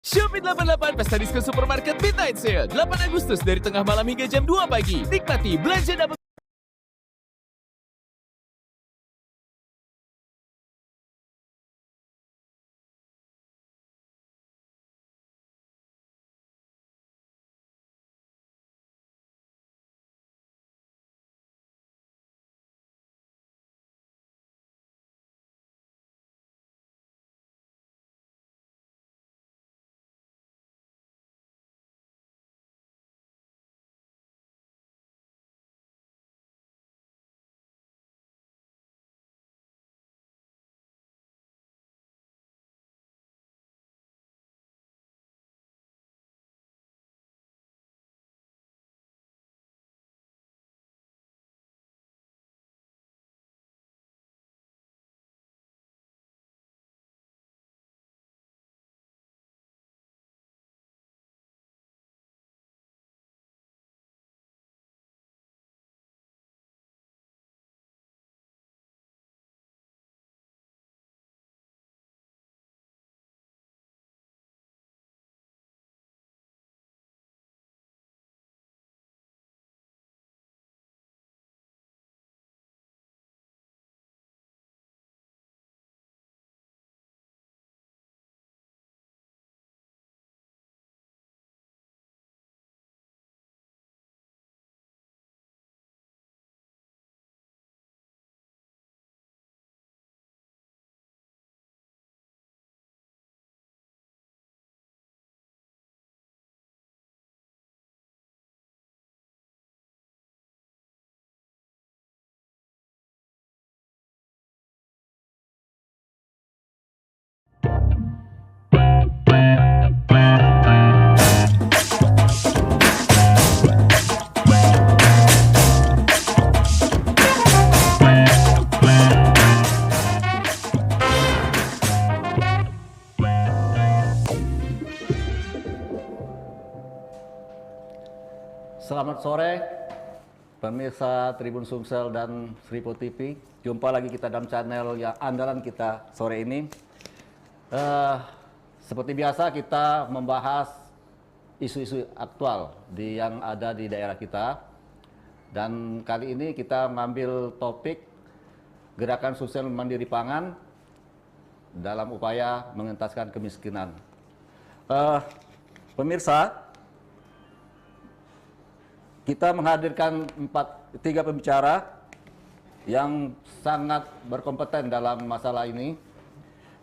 Shopee 88 Pesta Diskon Supermarket Midnight Sale 8 Agustus dari tengah malam hingga jam 2 pagi. Nikmati belanja dapat. Selamat sore, pemirsa Tribun Sumsel dan Sripo TV. Jumpa lagi kita dalam channel yang andalan kita sore ini. Seperti biasa kita membahas isu-isu aktual yang ada di daerah kita. Dan kali ini kita mengambil topik gerakan sosial mandiri pangan dalam upaya mengentaskan kemiskinan. Pemirsa, kita menghadirkan tiga pembicara yang sangat berkompeten dalam masalah ini.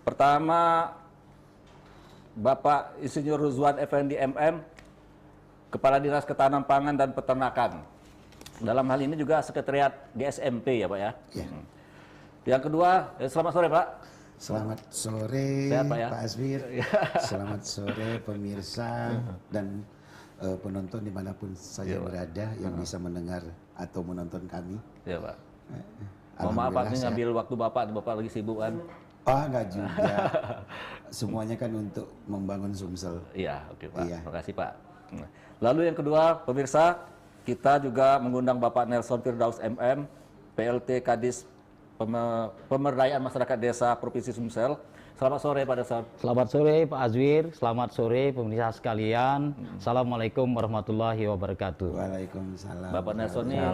Pertama, Bapak Insinyur Ruzwan Effendi MM, Kepala Dinas Ketahanan Pangan dan Peternakan. Dalam hal ini juga Sekretariat GSMP ya Pak ya. Ya. Yang kedua, selamat sore Pak. Selamat sore Sehat, Pak, ya? Pak Azwir. Selamat sore pemirsa dan penonton dimanapun saya berada yang bisa mendengar atau menonton kami. Ya Pak. Mohon maaf Pak, ini ngambil waktu Bapak lagi sibuk kan? Oh enggak juga. Semuanya kan untuk membangun Sumsel. Iya, oke Pak. Iya. Terima kasih Pak. Lalu yang kedua, pemirsa, kita juga mengundang Bapak Nelson Firdaus MM, PLT Kadis Pemberdayaan Masyarakat Desa Provinsi Sumsel. Selamat sore Pak Nelson. Selamat sore Pak Azwir, selamat sore pemirsa sekalian. Assalamualaikum warahmatullahi wabarakatuh. Waalaikumsalam. Bapak Nelson ini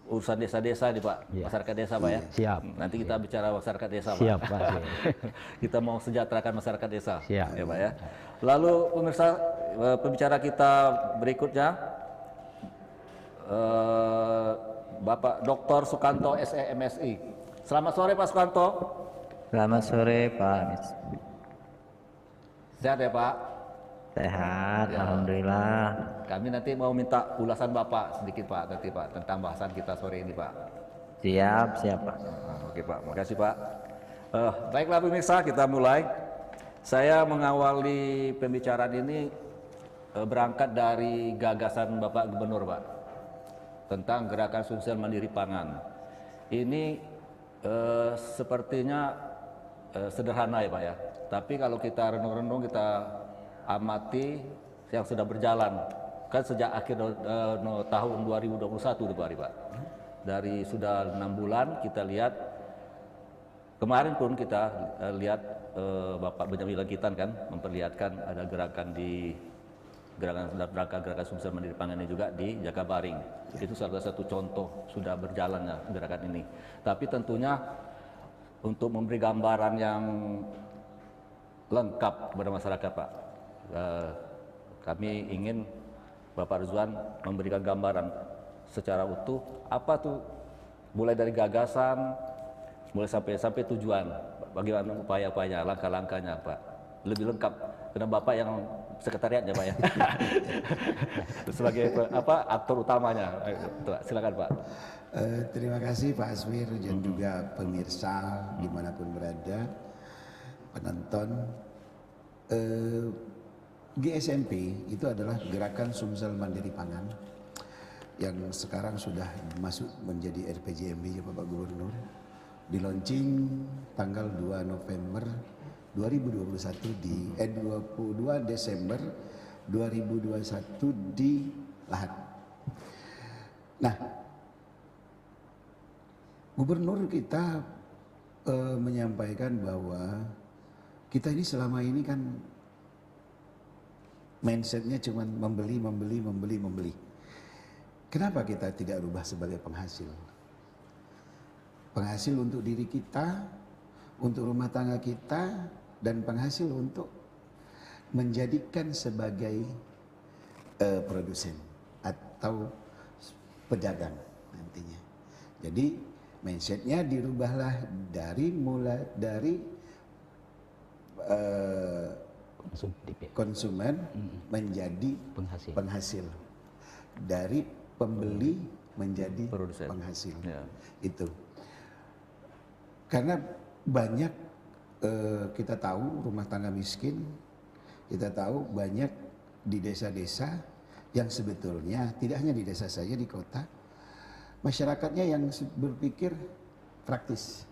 urusan desa-desa nih Pak, masyarakat desa Pak ya. Siap. Nanti kita bicara masyarakat desa Pak. Siap Pak. Kita mau sejahterakan masyarakat desa. Siap. Ya Pak ya. Lalu pemirsa, pembicara kita berikutnya Bapak Dr. Sukanto SEMSI. Selamat sore Pak Sukanto. Selamat sore Pak. Sehat ya Pak? Sehat, Ya. Alhamdulillah. Kami nanti mau minta ulasan Bapak sedikit Pak nanti Pak tentang bahasan kita sore ini Pak. Siap Pak. Oke Pak, makasih Pak. Baiklah pemirsa, kita mulai. Saya mengawali pembicaraan ini berangkat dari gagasan Bapak Gubernur Pak tentang gerakan sosial mandiri pangan. Ini sepertinya sederhana ya Pak ya. Tapi kalau kita renung-renung, kita amati yang sudah berjalan kan sejak akhir tahun 2021 Pak. Dari sudah 6 bulan kita lihat Kemarin pun kita lihat Bapak Benyamin Lengkitan kan memperlihatkan ada gerakan gerakan sumber mandiri pangan ini juga di Jakabaring. Itu salah satu contoh sudah berjalannya gerakan ini. Tapi tentunya untuk memberi gambaran yang lengkap kepada masyarakat, Pak, kami ingin Bapak Rizwan memberikan gambaran secara utuh apa tuh mulai dari gagasan mulai sampai tujuan, bagaimana upaya-upayanya, langkah-langkahnya, Pak. Lebih lengkap karena Bapak yang sekretariatnya, Pak ya. Sebagai aktor utamanya. Silakan, Pak. Terima kasih Pak Asmir dan juga pemirsa dimanapun berada, penonton. GSMP itu adalah Gerakan Sumsel Mandiri Pangan yang sekarang sudah masuk menjadi RPJMD ya Bapak Gubernur. Di launching tanggal 2 November 2021 22 Desember 2021 di Lahat. Nah, Gubernur kita menyampaikan bahwa kita ini selama ini kan mindsetnya cuma membeli. Kenapa kita tidak rubah sebagai penghasil? Penghasil untuk diri kita, untuk rumah tangga kita, dan penghasil untuk menjadikan sebagai produsen atau pedagang nantinya. Jadi mindsetnya dirubahlah dari konsumen menjadi penghasil. Dari pembeli menjadi produsen. Penghasil. Ya. Itu. Karena banyak kita tahu rumah tangga miskin, kita tahu banyak di desa-desa yang sebetulnya tidak hanya di desa saja, di kota, masyarakatnya yang berpikir praktis.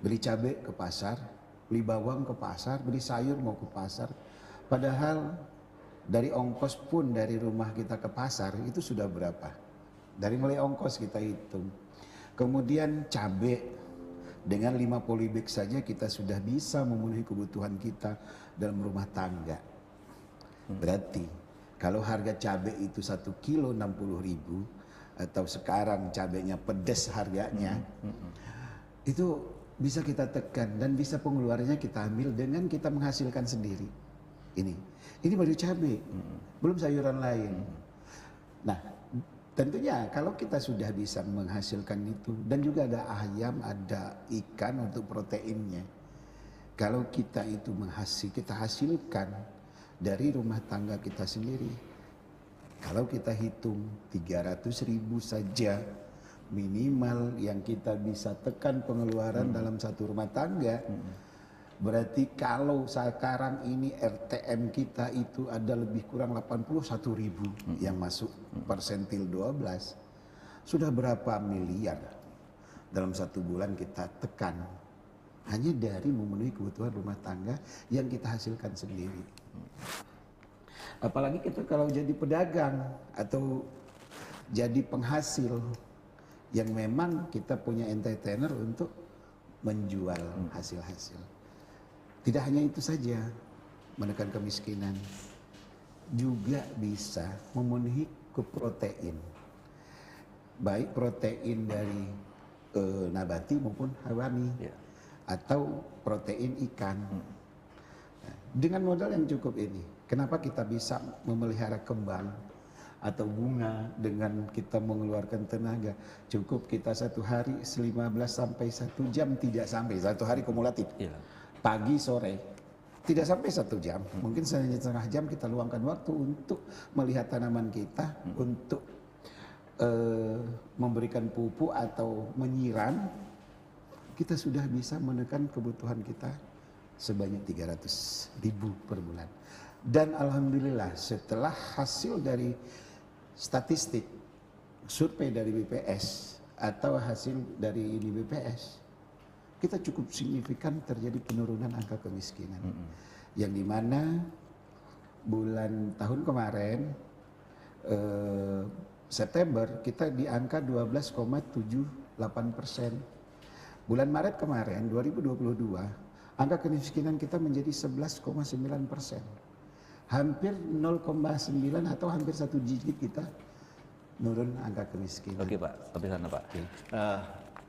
Beli cabai ke pasar, beli bawang ke pasar, beli sayur mau ke pasar. Padahal dari ongkos pun dari rumah kita ke pasar itu sudah berapa? Dari mulai ongkos kita hitung. Kemudian cabai dengan 5 polybag saja kita sudah bisa memenuhi kebutuhan kita dalam rumah tangga. Berarti kalau harga cabai itu 1 kilo 60.000 atau sekarang cabainya pedas harganya, itu bisa kita tekan dan bisa pengeluarannya kita ambil dengan kita menghasilkan sendiri. Ini baru cabai, belum sayuran lain. Nah, tentunya kalau kita sudah bisa menghasilkan itu dan juga ada ayam, ada ikan untuk proteinnya. Kalau kita itu kita hasilkan dari rumah tangga kita sendiri. Kalau kita hitung 300.000 saja minimal yang kita bisa tekan pengeluaran dalam satu rumah tangga. Berarti kalau sekarang ini RTM kita itu ada lebih kurang 81.000 yang masuk persentil 12. Sudah berapa miliar dalam satu bulan kita tekan hanya dari memenuhi kebutuhan rumah tangga yang kita hasilkan sendiri. Apalagi kita kalau jadi pedagang atau jadi penghasil yang memang kita punya entertainer untuk menjual hasil-hasil. Tidak hanya itu saja, menekan kemiskinan, juga bisa memenuhi keprotein. Baik protein dari nabati maupun hewani, atau protein ikan. Nah, dengan modal yang cukup ini, kenapa kita bisa memelihara kembang atau bunga dengan kita mengeluarkan tenaga? Cukup kita satu hari 15 sampai 1 jam, tidak sampai satu hari kumulatif. Pagi sore tidak sampai 1 jam, mungkin setengah jam kita luangkan waktu untuk melihat tanaman kita, untuk memberikan pupuk atau menyiram, kita sudah bisa menekan kebutuhan kita sebanyak 300.000 per bulan. Dan alhamdulillah setelah hasil dari statistik survei dari BPS atau hasil dari ini BPS, kita cukup signifikan terjadi penurunan angka kemiskinan. Yang dimana tahun kemarin September kita di angka 12,78%. Bulan Maret kemarin 2022 angka kemiskinan kita menjadi 11,9%. Hampir 0,9 atau hampir 1 digit kita nurun angka kemiskinan. Oke Pak, sampai sana Pak.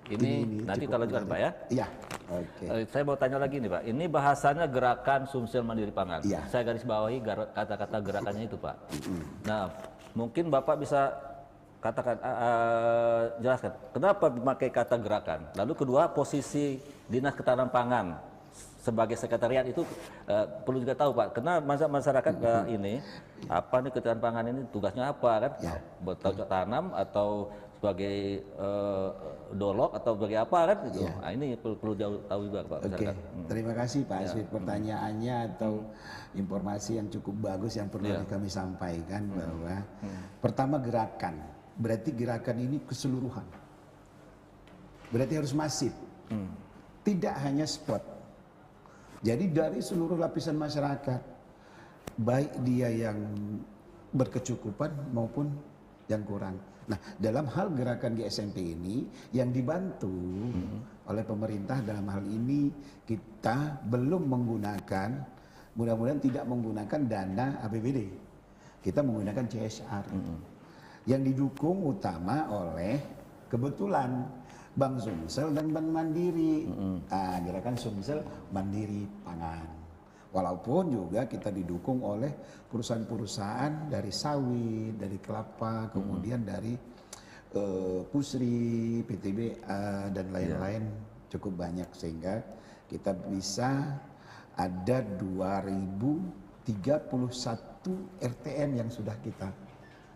Ini Nanti cukup kita lanjutkan Pak ya. Iya. Oke. Saya mau tanya lagi nih Pak, ini bahasanya gerakan Sumsel Mandiri Pangan. Iya. Saya garis bawahi kata-kata gerakannya itu Pak. Nah, mungkin Bapak bisa katakan, jelaskan kenapa memakai kata gerakan. Lalu kedua, posisi Dinas Ketahanan Pangan sebagai sekretariat itu perlu juga tahu Pak, karena masyarakat ini apa nih ketahanan pangan ini tugasnya apa kan? Ya. Bercocok tanam atau sebagai dolog atau sebagai apa kan gitu. Ya. Nah, ini perlu tahu juga Pak Oke, masyarakat. terima kasih Pak Aswid pertanyaannya atau informasi yang cukup bagus yang perlu kami sampaikan bahwa pertama gerakan, berarti gerakan ini keseluruhan, berarti harus masif, tidak hanya spot. Jadi dari seluruh lapisan masyarakat, baik dia yang berkecukupan maupun yang kurang. Nah, dalam hal gerakan GSMP ini yang dibantu oleh pemerintah dalam hal ini kita belum menggunakan, mudah-mudahan tidak menggunakan dana APBD. Kita menggunakan CSR. Yang didukung utama oleh kebetulan Bank Sumsel dan Bank Mandiri. Nah, gerakan Sumsel Mandiri Pangan. Walaupun juga kita didukung oleh perusahaan-perusahaan dari sawit, dari kelapa, kemudian dari Pusri, PTBA dan lain-lain cukup banyak sehingga kita bisa ada 2031 RTM yang sudah kita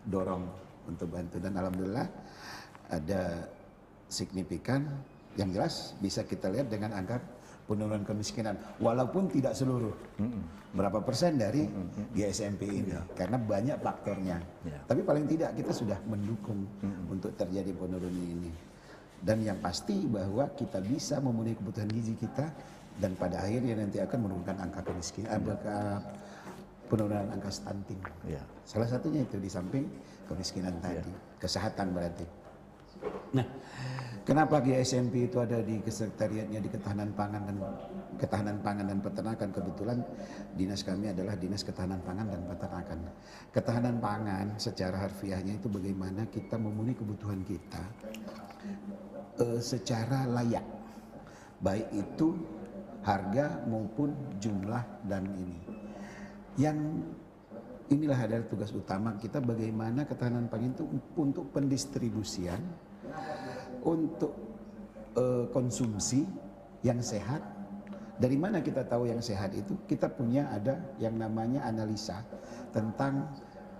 dorong untuk bantu dan alhamdulillah ada signifikan yang jelas bisa kita lihat dengan angka penurunan kemiskinan walaupun tidak seluruh berapa persen dari GSMP ini karena banyak faktornya tapi paling tidak kita sudah mendukung untuk terjadi penurunan ini dan yang pasti bahwa kita bisa memenuhi kebutuhan gizi kita dan pada akhirnya nanti akan menurunkan angka kemiskinan penurunan angka stunting salah satunya itu di samping kemiskinan tadi kesehatan berarti. Nah, kenapa GSMP itu ada di sekretariatnya di Ketahanan Pangan dan Peternakan? Kebetulan dinas kami adalah Dinas Ketahanan Pangan dan Peternakan. Ketahanan pangan secara harfiahnya itu bagaimana kita memenuhi kebutuhan kita secara layak, baik itu harga maupun jumlah dan ini. Yang inilah adalah tugas utama kita bagaimana ketahanan pangan itu untuk pendistribusian, untuk konsumsi yang sehat. Dari mana kita tahu yang sehat itu? Kita punya ada yang namanya analisa tentang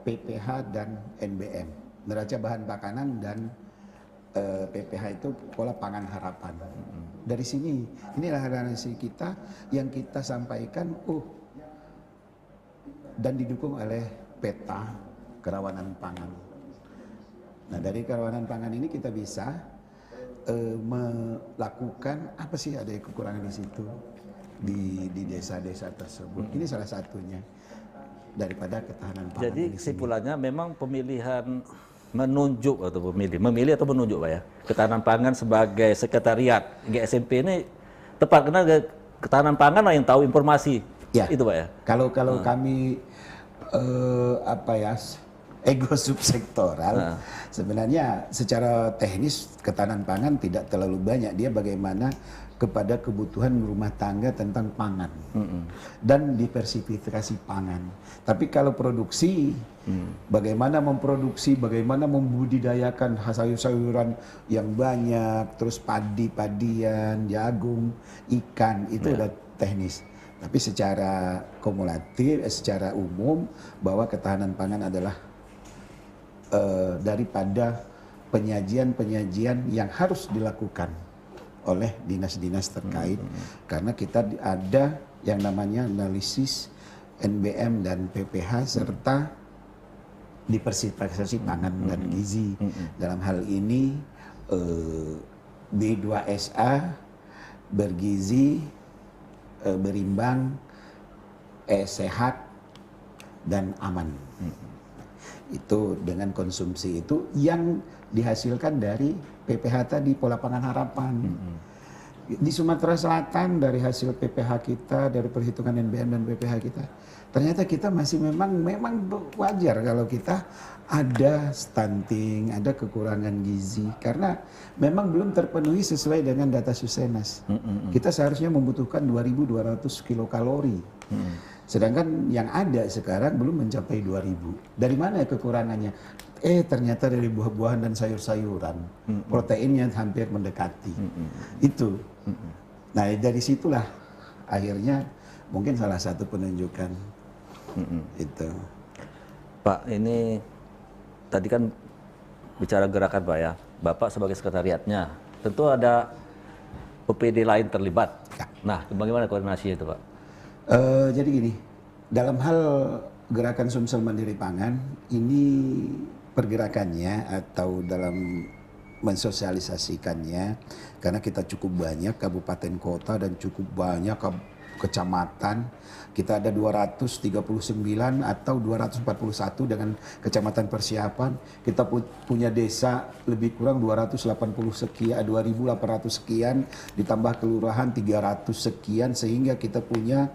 PPH dan NBM, neraca bahan makanan dan PPH itu pola pangan harapan. Dari sini inilah analisis kita yang kita sampaikan dan didukung oleh peta kerawanan pangan. Nah, dari kerawanan pangan ini kita bisa melakukan apa sih ada kekurangan di situ di desa-desa tersebut. Ini salah satunya daripada ketahanan pangan. Jadi kesimpulannya memang pemilihan menunjuk atau memilih atau menunjuk Pak ya ketahanan pangan sebagai sekretariat GSMP ini tepat karena ketahanan pangan lah yang tahu informasi itu Pak ya. Kalau kami ego subsektoral sebenarnya secara teknis ketahanan pangan tidak terlalu banyak, dia bagaimana kepada kebutuhan rumah tangga tentang pangan dan diversifikasi pangan. Tapi kalau produksi bagaimana memproduksi, bagaimana membudidayakan sayur-sayuran yang banyak, terus padi-padian, jagung, ikan itu udah teknis. Tapi secara kumulatif, secara umum bahwa ketahanan pangan adalah daripada penyajian-penyajian yang harus dilakukan oleh dinas-dinas terkait karena kita ada yang namanya analisis NBM dan PPH serta diversifikasi pangan dan gizi. Dalam hal ini B2SA bergizi, berimbang, sehat dan aman. Itu dengan konsumsi itu yang dihasilkan dari PPH tadi pola pangan harapan. Di Sumatera Selatan dari hasil PPH kita, dari perhitungan NBM dan PPH kita, ternyata kita masih memang wajar kalau kita ada stunting, ada kekurangan gizi karena memang belum terpenuhi sesuai dengan data Susenas. Kita seharusnya membutuhkan 2.200 kilokalori. Sedangkan yang ada sekarang belum mencapai 2.000. Dari mana kekurangannya? Ternyata dari buah-buahan dan sayur-sayuran. Proteinnya hampir mendekati. Itu. Nah, dari situlah akhirnya mungkin salah satu penunjukan. Itu. Pak, ini tadi kan bicara gerakan Pak ya. Bapak sebagai sekretariatnya, tentu ada OPD lain terlibat. Ya. Nah, bagaimana koordinasi itu Pak? Jadi gini, dalam hal gerakan Sumsel Mandiri Pangan, ini pergerakannya atau dalam mensosialisasikannya, karena kita cukup banyak kabupaten kota dan cukup banyak kecamatan, kita ada 239 atau 241 dengan kecamatan persiapan, kita punya desa lebih kurang 280 sekian, 2.800 sekian, ditambah kelurahan 300 sekian, sehingga kita punya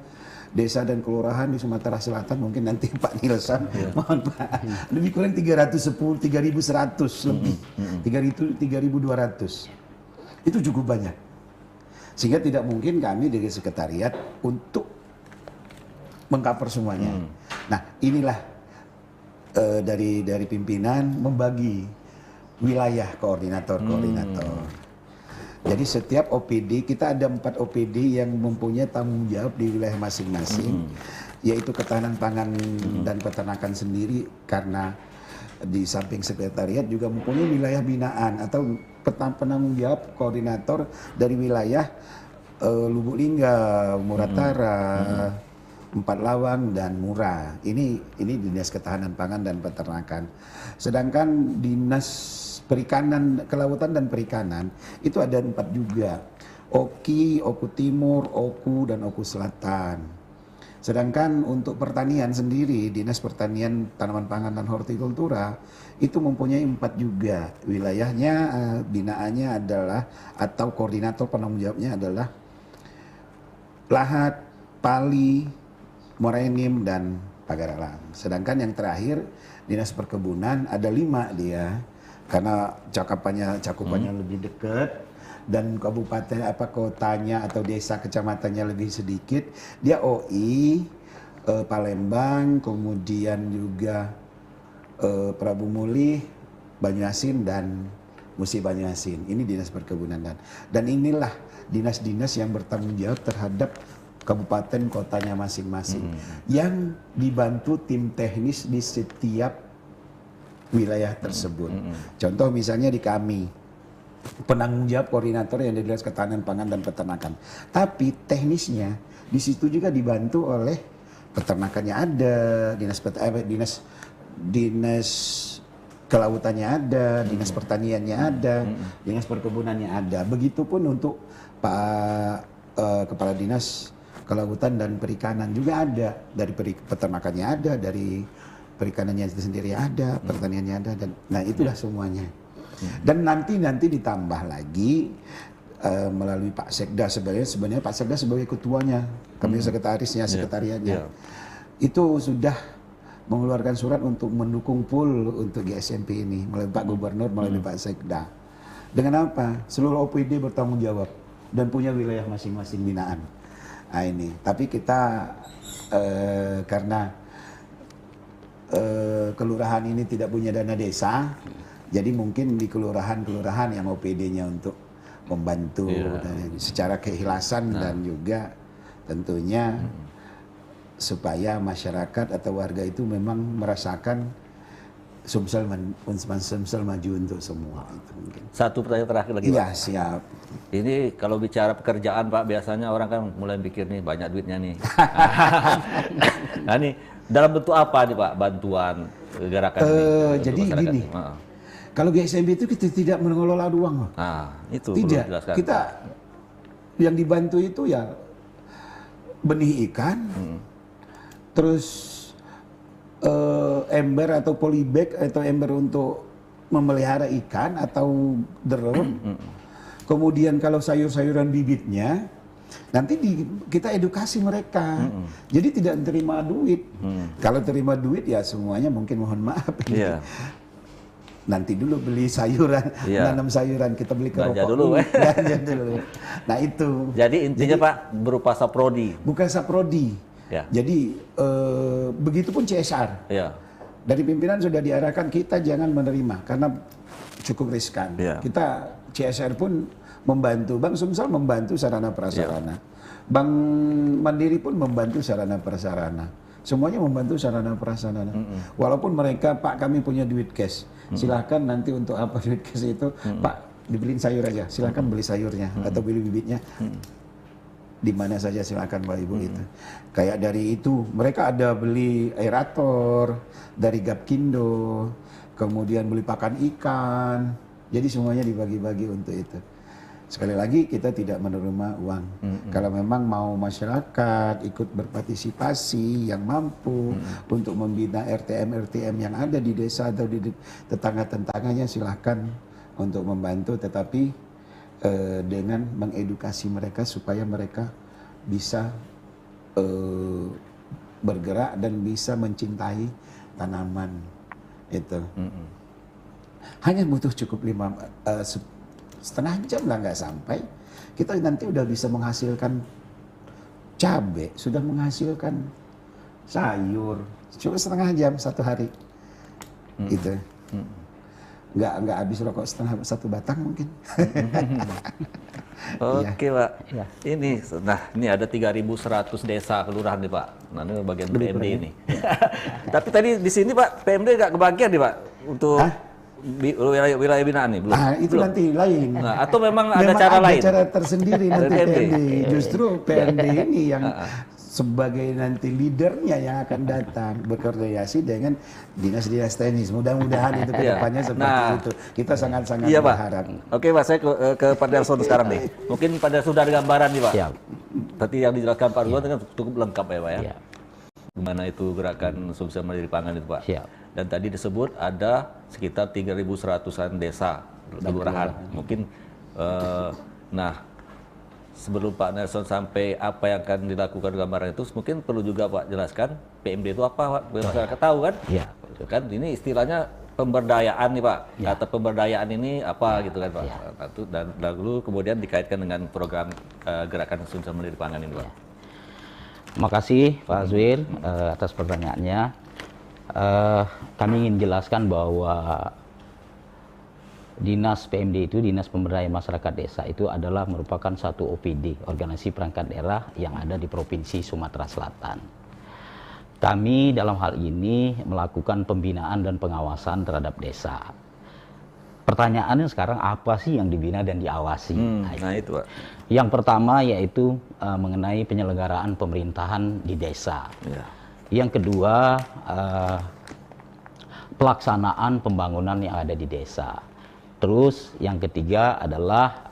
desa dan kelurahan di Sumatera Selatan, mungkin nanti Pak Nilsan, mohon Pak, lebih kurang 310, 3.100 lebih, 3.200. Itu cukup banyak. Sehingga tidak mungkin kami dari sekretariat untuk mengcover semuanya. Nah, inilah dari pimpinan membagi wilayah koordinator. Jadi setiap OPD, kita ada 4 OPD yang mempunyai tanggung jawab di wilayah masing-masing, yaitu ketahanan pangan dan peternakan sendiri, karena di samping sekretariat juga mempunyai wilayah binaan atau penanggung jawab koordinator dari wilayah Lubuk Lingga, Muratara, Empat Lawang dan Murah. Ini Dinas Ketahanan Pangan dan Peternakan. Sedangkan Dinas Perikanan, Kelautan dan Perikanan itu ada 4 juga. Oki, Oku Timur, Oku dan Oku Selatan. Sedangkan untuk pertanian sendiri, Dinas Pertanian, Tanaman Pangan dan Hortikultura itu mempunyai 4 juga. Wilayahnya, binaannya adalah atau koordinator penanggung jawabnya adalah Lahat, Pali, Morenim dan Pagaralang. Sedangkan yang terakhir Dinas Perkebunan ada 5 dia. Karena cakupannya lebih dekat dan kabupaten kotanya atau desa kecamatannya lebih sedikit, dia OI, Palembang, kemudian juga Prabu Mulih, Banyuasin dan Musi Banyuasin. Ini Dinas Perkebunan dan inilah dinas-dinas yang bertanggung jawab terhadap kabupaten kotanya masing-masing yang dibantu tim teknis di setiap wilayah tersebut. Contoh misalnya di kami, penanggung jawab koordinator yang dari Dinas Ketahanan Pangan dan Peternakan. Tapi teknisnya di situ juga dibantu oleh peternakannya ada, dinas kelautannya ada, dinas pertaniannya ada, dinas perkebunannya ada. Begitupun untuk Pak Kepala Dinas Kelautan dan Perikanan juga ada, dari peternakannya ada, dari perikanannya itu sendiri ada, pertaniannya ada, dan nah itulah semuanya. Dan nanti ditambah lagi melalui Pak Sekda, sebenarnya Pak Sekda sebagai ketuanya, kami sekretarisnya, sekretariatnya, itu sudah mengeluarkan surat untuk mendukung full untuk GSMP ini melalui Pak Gubernur, melalui Pak Sekda. Dengan apa? Seluruh OPD bertanggung jawab dan punya wilayah masing-masing binaan. Nah ini, tapi kita karena kelurahan ini tidak punya dana desa, jadi mungkin di kelurahan-kelurahan yang OPD-nya untuk membantu secara keikhlasan dan juga tentunya supaya masyarakat atau warga itu memang merasakan Sumsel maju untuk semua. Itu mungkin. Satu pertanyaan terakhir lagi Pak. Iya, siap. Ini kalau bicara pekerjaan Pak, biasanya orang kan mulai pikir nih banyak duitnya nih. Nah ini dalam bentuk apa nih Pak bantuan gerakan ini? Jadi gini, kalau GSMB itu kita tidak mengelola uang. Nah itu tidak, perlu dijelaskan. kita yang dibantu itu ya benih ikan, terus ember atau polybag atau ember untuk memelihara ikan atau drone, Kemudian kalau sayur-sayuran bibitnya, nanti kita edukasi mereka. Jadi tidak terima duit. Kalau terima duit ya semuanya mungkin mohon maaf. Iya. Nanti dulu beli sayuran, nanam sayuran, kita beli Belanja kerupuk dulu, belanja dulu. Nah itu. Jadi intinya Pak berupa saprodi. Bukan saprodi. Ya. Jadi begitupun CSR. Ya. Dari pimpinan sudah diarahkan kita jangan menerima karena cukup riskan. Ya. Kita CSR pun membantu, Bank Sumsel membantu sarana prasarana, Bank Mandiri pun membantu sarana prasarana. Semuanya membantu sarana prasarana. Walaupun mereka, Pak kami punya duit cash, silahkan nanti untuk apa duit cash itu, Pak dibeliin sayur aja, silahkan beli sayurnya atau beli bibitnya. Di mana saja silakan Bapak Ibu itu. Kayak dari itu mereka ada beli aerator dari Gapkindo, kemudian beli pakan ikan. Jadi semuanya dibagi-bagi untuk itu. Sekali lagi kita tidak menerima uang. Kalau memang mau masyarakat ikut berpartisipasi yang mampu untuk membina RTM yang ada di desa atau di tetangga-tetangganya silahkan untuk membantu, tetapi dengan mengedukasi mereka supaya mereka bisa bergerak dan bisa mencintai tanaman itu. Hanya butuh cukup 1,5 jam lah, nggak sampai, kita nanti udah bisa menghasilkan cabai, sudah menghasilkan sayur, cuma 1,5 jam satu hari, gitu. Nggak habis rokok satu batang mungkin. Oke Pak, ini ada 3.100 desa kelurahan nih Pak. Nah ini bagian PMD ini. Tapi tadi di sini Pak, PMD nggak kebagian nih Pak untuk wilayah binaan nih, belum? Itu belum. Nanti lain. Nah, atau memang ada cara lain? Ada cara tersendiri nanti PMD. Justru PMD ini yang sebagai nanti leadernya yang akan datang berkoordinasi dengan dinas-dinas teknis. Mudah-mudahan itu kedepannya seperti itu. Kita sangat-sangat berharap. Oke Pak, saya ke Pak Nelson sekarang nih. Mungkin pada sudah ada gambaran nih Pak. Siap. Tadi yang dijelaskan Pak Ridwan kan cukup lengkap ya Pak ya. Siap. Gimana itu gerakan sumsel mandiri pangan itu Pak. Siap. Dan tadi disebut ada sekitar 3.100-an desa kelurahan. Mungkin sebelum Pak Nelson sampai apa yang akan dilakukan gambaran itu, mungkin perlu juga Pak jelaskan PMD itu apa Pak? Masyarakat tahu kan? Iya. Kan ini istilahnya pemberdayaan nih Pak. Ya. Kata pemberdayaan ini apa gitu kan Pak? Ya. Dan lalu kemudian dikaitkan dengan program gerakan sumsel mandiri pangan ini Pak. Makasih Pak Azwir atas pertanyaannya. Kami ingin jelaskan bahwa Dinas PMD itu, Dinas Pemberdayaan Masyarakat Desa itu adalah merupakan satu OPD, Organisasi Perangkat Daerah yang ada di Provinsi Sumatera Selatan. Kami dalam hal ini melakukan pembinaan dan pengawasan terhadap desa. Pertanyaannya sekarang apa sih yang dibina dan diawasi? Nah itu Pak. Yang pertama yaitu mengenai penyelenggaraan pemerintahan di desa. Ya. Yang kedua, pelaksanaan pembangunan yang ada di desa. Terus yang ketiga adalah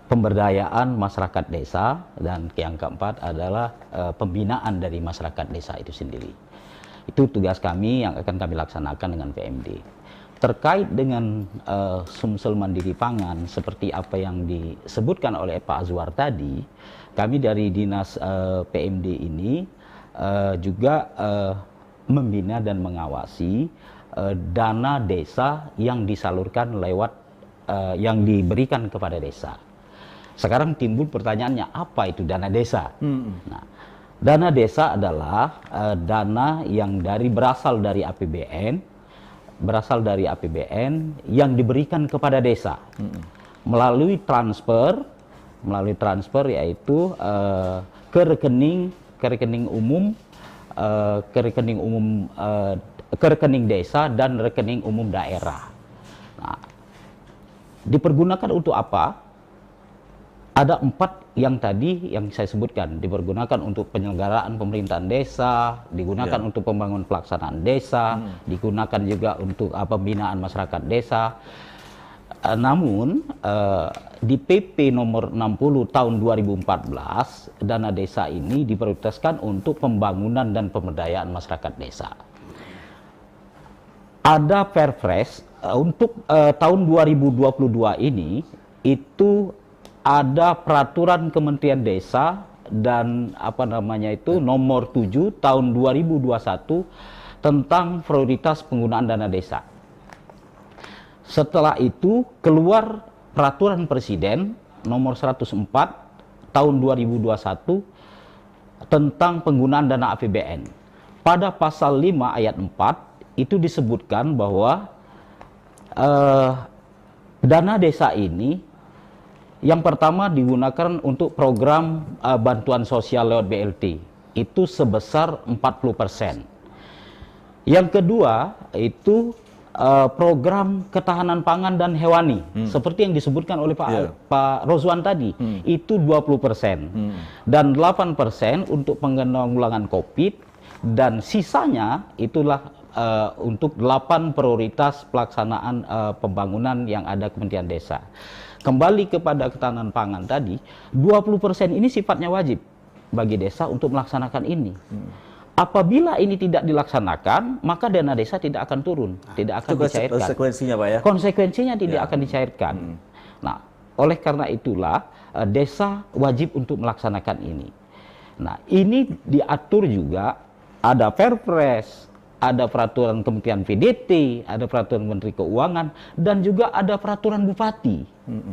pemberdayaan masyarakat desa, dan yang keempat adalah pembinaan dari masyarakat desa itu sendiri. Itu tugas kami yang akan kami laksanakan dengan PMD. Terkait dengan sumsel mandiri pangan seperti apa yang disebutkan oleh Pak Azwar tadi, kami dari Dinas PMD ini juga membina dan mengawasi dana desa yang disalurkan lewat yang diberikan kepada desa. Sekarang timbul pertanyaannya, apa itu dana desa? Nah, dana desa adalah dana yang berasal dari APBN yang diberikan kepada desa melalui transfer yaitu ke rekening umum desa dan rekening umum daerah. Nah, dipergunakan untuk apa? Ada 4 yang tadi yang saya sebutkan, dipergunakan untuk penyelenggaraan pemerintahan desa, digunakan untuk pembangunan pelaksanaan desa, digunakan juga untuk pembinaan masyarakat desa. Namun di PP nomor 60 tahun 2014, dana desa ini diprioritaskan untuk pembangunan dan pemberdayaan masyarakat desa. ada Perpres untuk tahun 2022 ini itu ada peraturan Kementerian Desa dan nomor 7 tahun 2021 tentang prioritas penggunaan dana desa. Setelah itu keluar peraturan Presiden nomor 104 tahun 2021 tentang penggunaan dana APBN. Pada pasal 5 ayat 4 itu disebutkan bahwa dana desa ini yang pertama digunakan untuk program bantuan sosial lewat BLT, itu sebesar 40%. Yang kedua itu program ketahanan pangan dan hewani, seperti yang disebutkan oleh Pak Rozwan tadi, itu 20%. Dan 8% untuk penanggulangan COVID, dan sisanya itulah untuk 8 prioritas pelaksanaan pembangunan yang ada Kementerian Desa. Kembali kepada ketahanan pangan tadi, 20% ini sifatnya wajib bagi desa untuk melaksanakan ini. Apabila ini tidak dilaksanakan, maka dana desa tidak akan turun, tidak akan dicairkan. Konsekuensinya, Pak ya? Konsekuensinya tidak akan dicairkan. Nah, oleh karena itulah desa wajib untuk melaksanakan ini. Nah, ini diatur juga, ada Perpres, ada peraturan Kementerian PDT, ada peraturan Menteri Keuangan, dan juga ada peraturan Bupati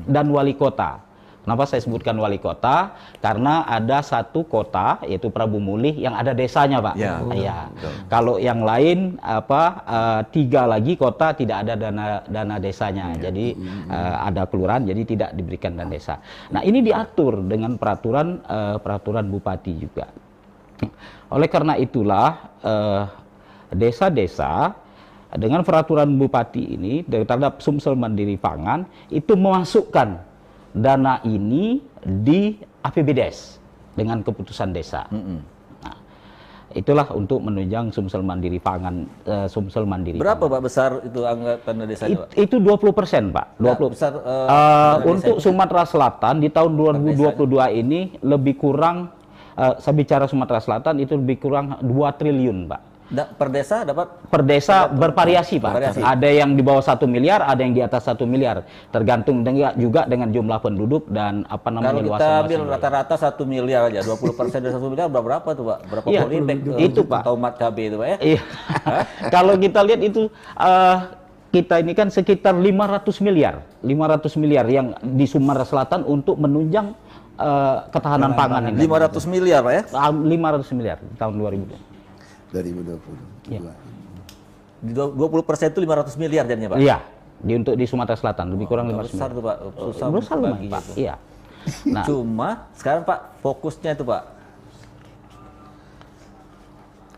dan Wali Kota. Kenapa saya sebutkan wali kota? Karena ada satu kota, yaitu Prabu Mulih, yang ada desanya, Pak. Ya. Kalau yang lain 3 lagi kota tidak ada dana desanya. Jadi ada kelurahan, jadi tidak diberikan dana desa. Nah, ini diatur dengan peraturan bupati juga. Oleh karena itulah desa-desa dengan peraturan bupati ini terhadap Sumsel Mandiri Pangan itu memasukkan dana ini di APBDes dengan keputusan desa. Nah, itulah untuk menunjang Sumsel Mandiri Pangan, Sumsel Mandiri. Berapa Pangan. Pak besar itu anggaran desanya, Pak? Itu 20%, Pak. 20. Besar, untuk Sumatera Selatan di tahun 2022 ini lebih kurang, saya bicara Sumatera Selatan itu lebih kurang 2 triliun, Pak. Per desa dapat? Per desa bervariasi, Pak. Bervariasi. Ada yang di bawah 1 miliar, ada yang di atas 1 miliar. Tergantung juga dengan jumlah penduduk dan Kalau kita ambil rata-rata 1 miliar aja, 20% dari 1 miliar berapa tuh, Pak? Berapa politik itu, Pak. Tomat cabai itu, Pak ya? Iya. Kalau kita lihat itu kita ini kan sekitar 500 miliar yang di Sumatera Selatan untuk menunjang ketahanan pangan ini. 500 miliar, Pak ya? 500 miliar di tahun 2020. 2020. Ya. 20% itu 500 miliar jadinya, Pak? Iya, untuk di Sumatera Selatan lebih kurang 500 besar miliar. tuh, Pak. Susah Besar lumayan, Pak. Iya. Nah, Cuma sekarang, Pak, fokusnya itu, Pak,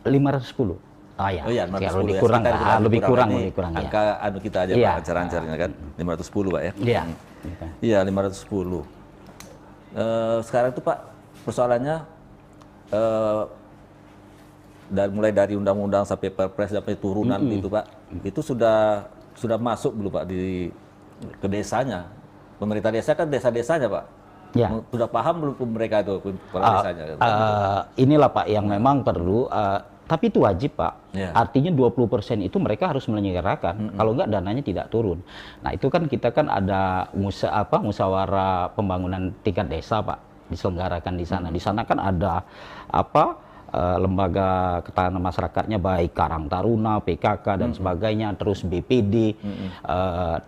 510. Oh ya, oh iya, ya, 510 lebih ya. kurang, Sekitar lah, lebih kurang ini ya. Angka anu kita aja, Iya. Pak, lancar-lancarnya kan, 510, Pak ya? Iya. Iya, 510. Sekarang itu, Pak, persoalannya mulai dari undang-undang sampai Perpres sampai turunan itu, Pak, itu sudah masuk belum, Pak, ke desanya? Pemerintah desa kan desa-desanya, Pak. Ya. Sudah paham belum mereka itu kepala desanya? Inilah, Pak, yang memang perlu, tapi itu wajib, Pak. Ya. Artinya 20% itu mereka harus menyelenggarakan. Kalau enggak dananya tidak turun. Nah, itu kan kita kan ada musyawarah pembangunan tingkat desa, Pak, diselenggarakan di sana. Di sana kan ada lembaga ketahanan masyarakatnya, baik Karang Taruna, PKK dan sebagainya, terus BPD,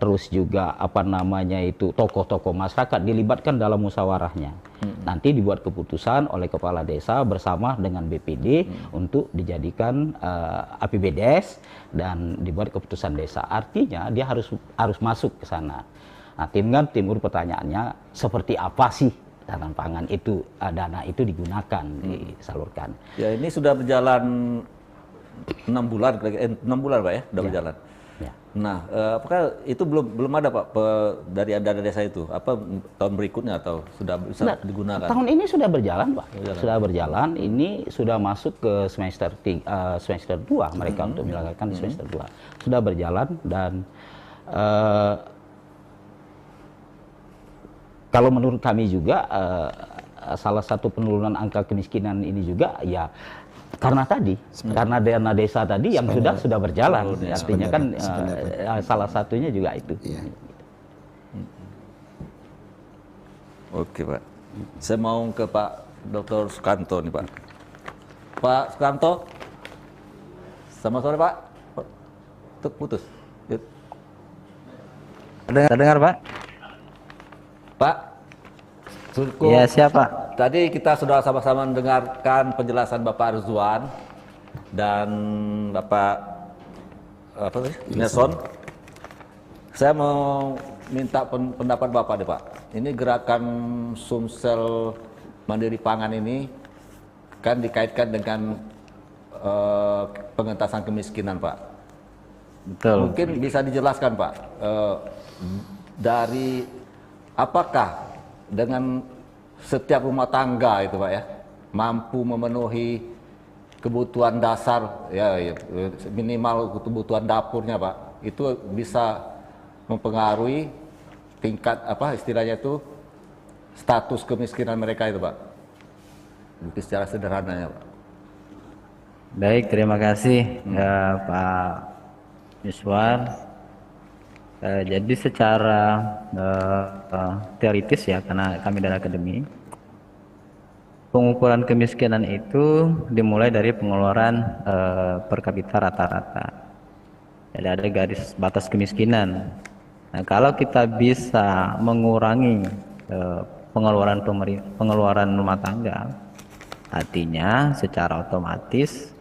terus juga tokoh-tokoh masyarakat dilibatkan dalam musyawarahnya. Nanti dibuat keputusan oleh kepala desa bersama dengan BPD untuk dijadikan APBDes dan dibuat keputusan desa. Artinya dia harus masuk ke sana. Nah, timbul pertanyaannya, seperti apa sih ketahanan pangan itu, dana itu digunakan, disalurkan. Ya, ini sudah berjalan 6 bulan, 6 bulan, Pak ya, sudah berjalan. Ya. Nah, apakah itu belum ada, Pak, dari dana desa itu? Apa tahun berikutnya atau sudah bisa digunakan? Tahun ini sudah berjalan, Pak. Sudah berjalan. Ini sudah masuk ke semester 2 mereka untuk menyelenggarakan di semester 2. Sudah berjalan dan kalau menurut kami juga salah satu penurunan angka kemiskinan ini juga ya Karena tadi, karena dana desa tadi yang sudah berjalan, artinya kan salah satunya juga itu. Iya. Oke Pak, saya mau ke Pak Dr. Sukanto nih Pak. Pak Sukanto, selamat sore Pak. Tuh putus. Terdengar Pak? Pak, cukup. Iya siapa? Tadi kita sudah sama-sama mendengarkan penjelasan Bapak Rizwan dan Bapak Nelson. Saya mau minta pendapat Bapak deh Pak. Ini gerakan Sumsel Mandiri Pangan ini kan dikaitkan dengan pengentasan kemiskinan Pak. Betul. Mungkin bisa dijelaskan Pak, dari apakah dengan setiap rumah tangga itu Pak ya mampu memenuhi kebutuhan dasar ya minimal kebutuhan dapurnya Pak, itu bisa mempengaruhi tingkat istilahnya itu status kemiskinan mereka itu Pak, mungkin secara sederhananya Pak. Baik, terima kasih Pak Yuswan. Jadi secara teoritis ya, karena kami dari akademi, pengukuran kemiskinan itu dimulai dari pengeluaran per kapita rata-rata. Jadi ada garis batas kemiskinan. Nah, kalau kita bisa mengurangi pengeluaran rumah tangga, artinya secara otomatis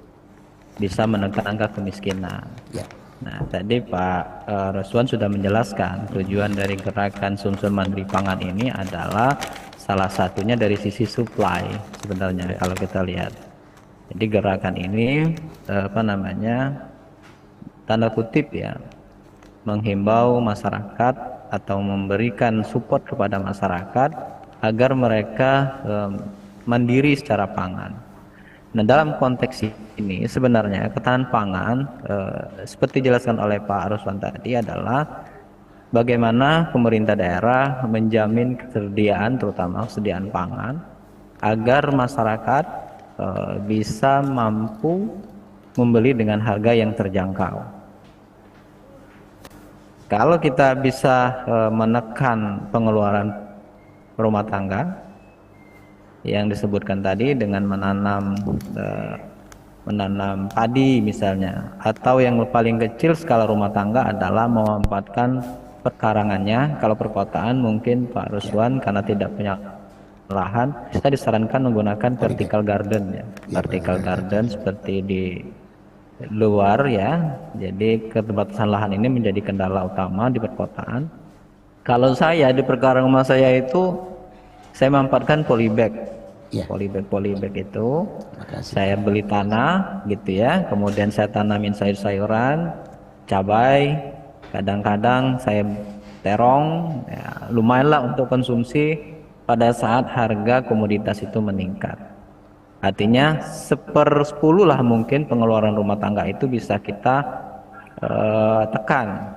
bisa menekan angka kemiskinan. Ya. Nah, tadi Pak Rizwan sudah menjelaskan tujuan dari gerakan Sumsel Mandiri Pangan ini adalah salah satunya dari sisi supply sebenarnya kalau kita lihat. Jadi gerakan ini tanda kutip ya, menghimbau masyarakat atau memberikan support kepada masyarakat agar mereka mandiri secara pangan. Nah, dalam konteks ini sebenarnya ketahanan pangan seperti dijelaskan oleh Pak Ruswan tadi adalah bagaimana pemerintah daerah menjamin ketersediaan, terutama kesediaan pangan, agar masyarakat bisa mampu membeli dengan harga yang terjangkau. Kalau kita bisa menekan pengeluaran rumah tangga yang disebutkan tadi dengan menanam padi misalnya, atau yang paling kecil skala rumah tangga adalah memanfaatkan perkarangannya. Kalau perkotaan mungkin Pak Ruswan karena tidak punya lahan, kita disarankan menggunakan vertical garden ya, vertical garden seperti di luar ya. Jadi keterbatasan lahan ini menjadi kendala utama di perkotaan. Kalau saya di perkarangan rumah saya itu saya memanfaatkan polybag. Ya. Polybag itu saya beli tanah gitu ya, kemudian saya tanamin sayur-sayuran, cabai, kadang-kadang saya terong, ya, lumayanlah untuk konsumsi pada saat harga komoditas itu meningkat. Artinya 1/10 lah mungkin pengeluaran rumah tangga itu bisa kita tekan.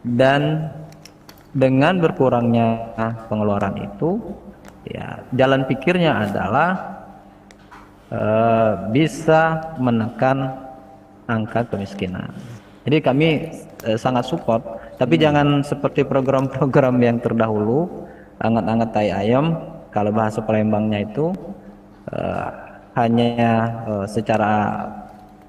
Dan dengan berkurangnya pengeluaran itu, ya, jalan pikirnya adalah bisa menekan angka kemiskinan. Jadi kami sangat support, tapi jangan seperti program-program yang terdahulu, anget-anget tai ayam. Kalau bahasa Palembangnya itu hanya secara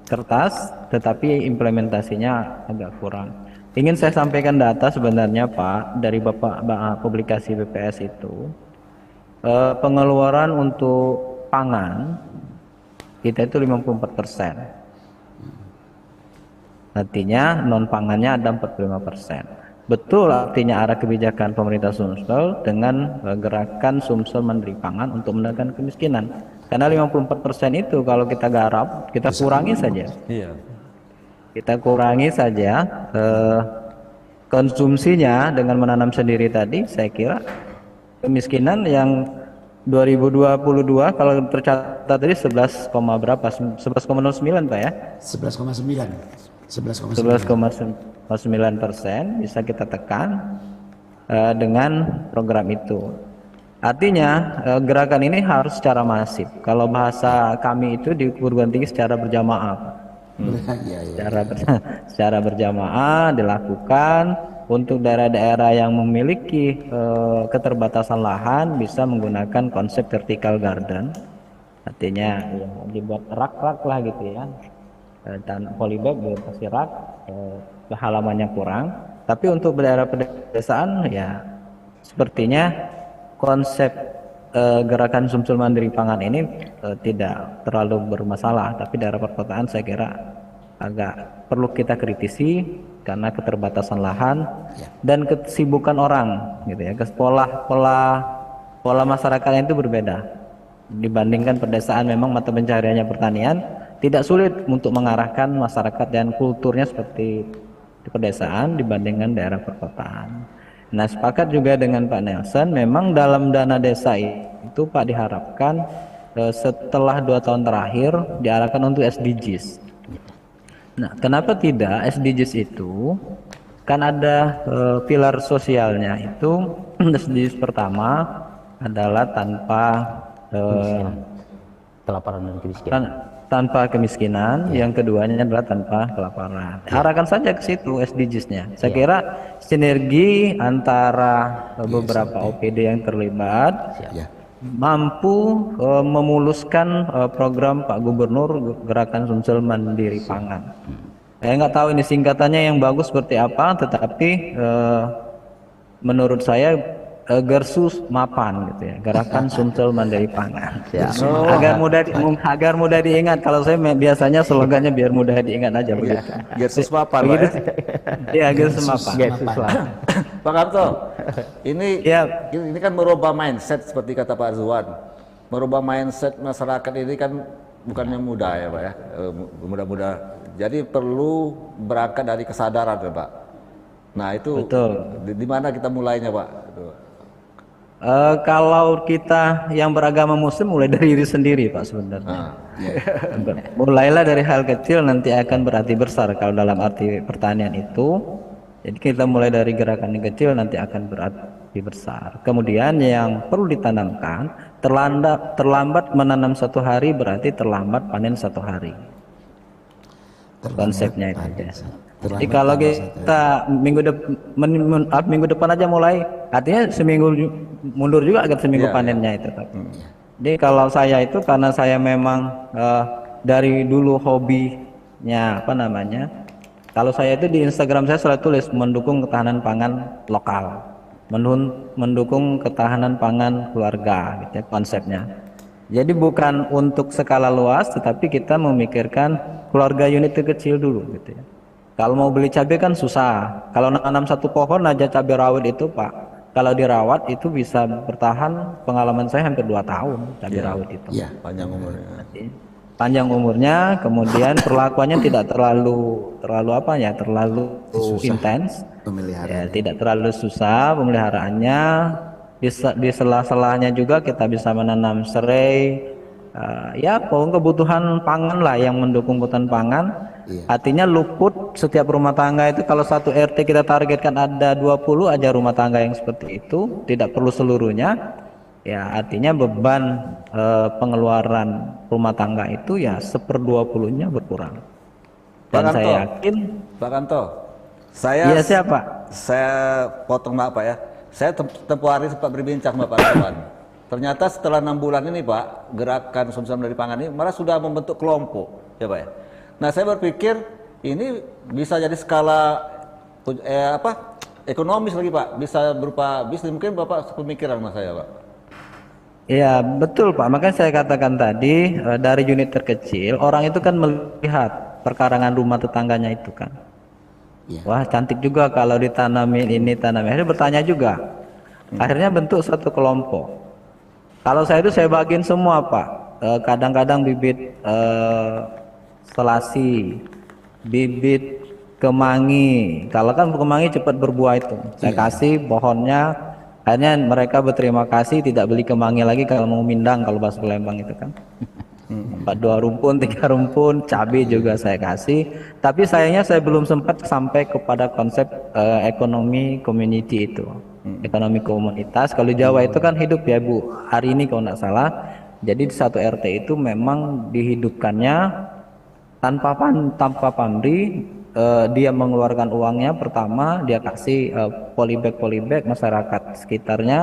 kertas, tetapi implementasinya agak kurang. Ingin saya sampaikan data sebenarnya Pak, dari Bapak publikasi BPS itu, pengeluaran untuk pangan kita itu 54%. Artinya non pangannya ada 45%. Betul, artinya arah kebijakan pemerintah Sumsel dengan gerakan Sumsel Mandiri Pangan untuk menekan kemiskinan. Karena 54% itu kalau kita garap, kita kurangi saja. Iya. Kita kurangi saja konsumsinya dengan menanam sendiri tadi, saya kira kemiskinan yang 2022 kalau tercatat tadi 11,09 Pak ya? 11,9% bisa kita tekan dengan program itu. Artinya gerakan ini harus secara masif. Kalau bahasa kami itu di perguruan tinggi secara berjamaah. Ya, ya. Secara berjamaah dilakukan. Untuk daerah-daerah yang memiliki keterbatasan lahan bisa menggunakan konsep vertical garden. Artinya ya, dibuat rak-rak lah gitu ya. Dan polybag dikasih rak, halamannya kurang. Tapi untuk daerah pedesaan ya sepertinya konsep gerakan Sumsel Mandiri Pangan ini tidak terlalu bermasalah, tapi daerah perkotaan saya kira agak perlu kita kritisi karena keterbatasan lahan dan kesibukan orang gitu ya. Pola masyarakatnya itu berbeda dibandingkan pedesaan. Memang mata pencahariannya pertanian, tidak sulit untuk mengarahkan masyarakat dan kulturnya seperti di pedesaan dibandingkan daerah perkotaan. Nah, sepakat juga dengan Pak Nelson, memang dalam dana desa itu Pak diharapkan setelah 2 tahun terakhir diarahkan untuk SDGs. Nah, kenapa tidak SDGs itu? Kan ada pilar sosialnya itu. SDGs pertama adalah tanpa kelaparan dan kemiskinan. Tanpa kemiskinan, yang keduanya adalah tanpa kelaparan. Arahkan saja ke situ SDGs-nya. Saya kira sinergi antara beberapa OPD yang terlibat mampu memuluskan program Pak Gubernur Gerakan Sumsel Mandiri Pangan. Saya nggak tahu ini singkatannya yang bagus seperti apa, tetapi menurut saya Gersus Mapan gitu ya, Gerakan Sumsel Mandiri Pangan. Agar mudah diingat. Kalau saya biasanya slogannya biar mudah diingat aja begitu. Gersus Mapan, Pak ya? Iya, Gersus Mapan. Pak Karto, ini kan merubah mindset seperti kata Pak Zuan. Merubah mindset masyarakat ini kan bukannya mudah ya Pak ya, mudah-mudah. Jadi perlu berangkat dari kesadaran ya Pak. Nah itu di mana kita mulainya Pak? Kalau kita yang beragama Muslim mulai dari diri sendiri Pak sebenarnya. Mulailah dari hal kecil nanti akan berarti besar kalau dalam arti pertanian itu. Jadi kita mulai dari gerakan yang kecil nanti akan berarti besar. Kemudian yang perlu ditanamkan, terlambat menanam 1 hari berarti terlambat panen 1 hari. Konsepnya itu ya. Jadi kalau kita minggu depan aja mulai, artinya seminggu mundur juga agak seminggu panennya itu. Jadi kalau saya itu karena saya memang dari dulu hobinya kalau saya itu di Instagram saya selalu tulis mendukung ketahanan pangan lokal, mendukung ketahanan pangan keluarga, gitu ya, konsepnya. Jadi bukan untuk skala luas, tetapi kita memikirkan keluarga unit kecil dulu, gitu ya. Kalau mau beli cabai kan susah. Kalau nanam 1 pohon aja cabai rawit itu Pak, kalau dirawat itu bisa bertahan. Pengalaman saya hampir 2 tahun cabai rawit itu. Iya, panjang umurnya. Panjang umurnya, kemudian perlakuannya tidak terlalu intens. Ya, tidak terlalu susah pemeliharaannya. Di sela-selanya juga kita bisa menanam serai. Kebutuhan pangan lah yang mendukung kebutuhan pangan. Artinya luput setiap rumah tangga itu, kalau 1 RT kita targetkan ada 20 aja rumah tangga yang seperti itu, tidak perlu seluruhnya. Ya artinya beban pengeluaran rumah tangga itu ya 1/20-nya berkurang. Dan saya yakin Pak Kanto, saya siapa? Saya potong Pak ya. Saya tempuh hari sempat berbincang sama Pak Ridwan. Ternyata setelah 6 bulan ini Pak, Gerakan Sumsel Mandiri Pangan ini malah sudah membentuk kelompok, ya Pak ya. Nah saya berpikir ini bisa jadi skala ekonomis lagi Pak, bisa berupa bisnis. Mungkin Bapak sepemikiran sama saya Pak. Iya betul Pak, makanya saya katakan tadi dari unit terkecil orang itu kan melihat perkarangan rumah tetangganya itu kan. Wah cantik juga kalau ditanamin ini tanamin. Akhirnya bertanya juga. Akhirnya bentuk satu kelompok. Kalau saya itu saya bagiin semua Pak. Kadang-kadang bibit selasi, bibit kemangi. Kalau kan kemangi cepat berbuah itu. Saya kasih pohonnya. Akhirnya mereka berterima kasih, tidak beli kemangi lagi kalau mau mindang, kalau bahasa Palembang itu kan. 2 rumpun, 3 rumpun, cabai juga saya kasih. Tapi sayangnya saya belum sempat sampai kepada konsep ekonomi community itu. ekonomi komunitas. Kalau Jawa itu kan hidup ya Bu, hari ini kalau nggak salah. Jadi di satu RT itu memang dihidupkannya tanpa pamrih. Dia mengeluarkan uangnya, pertama dia kasih polybag masyarakat sekitarnya,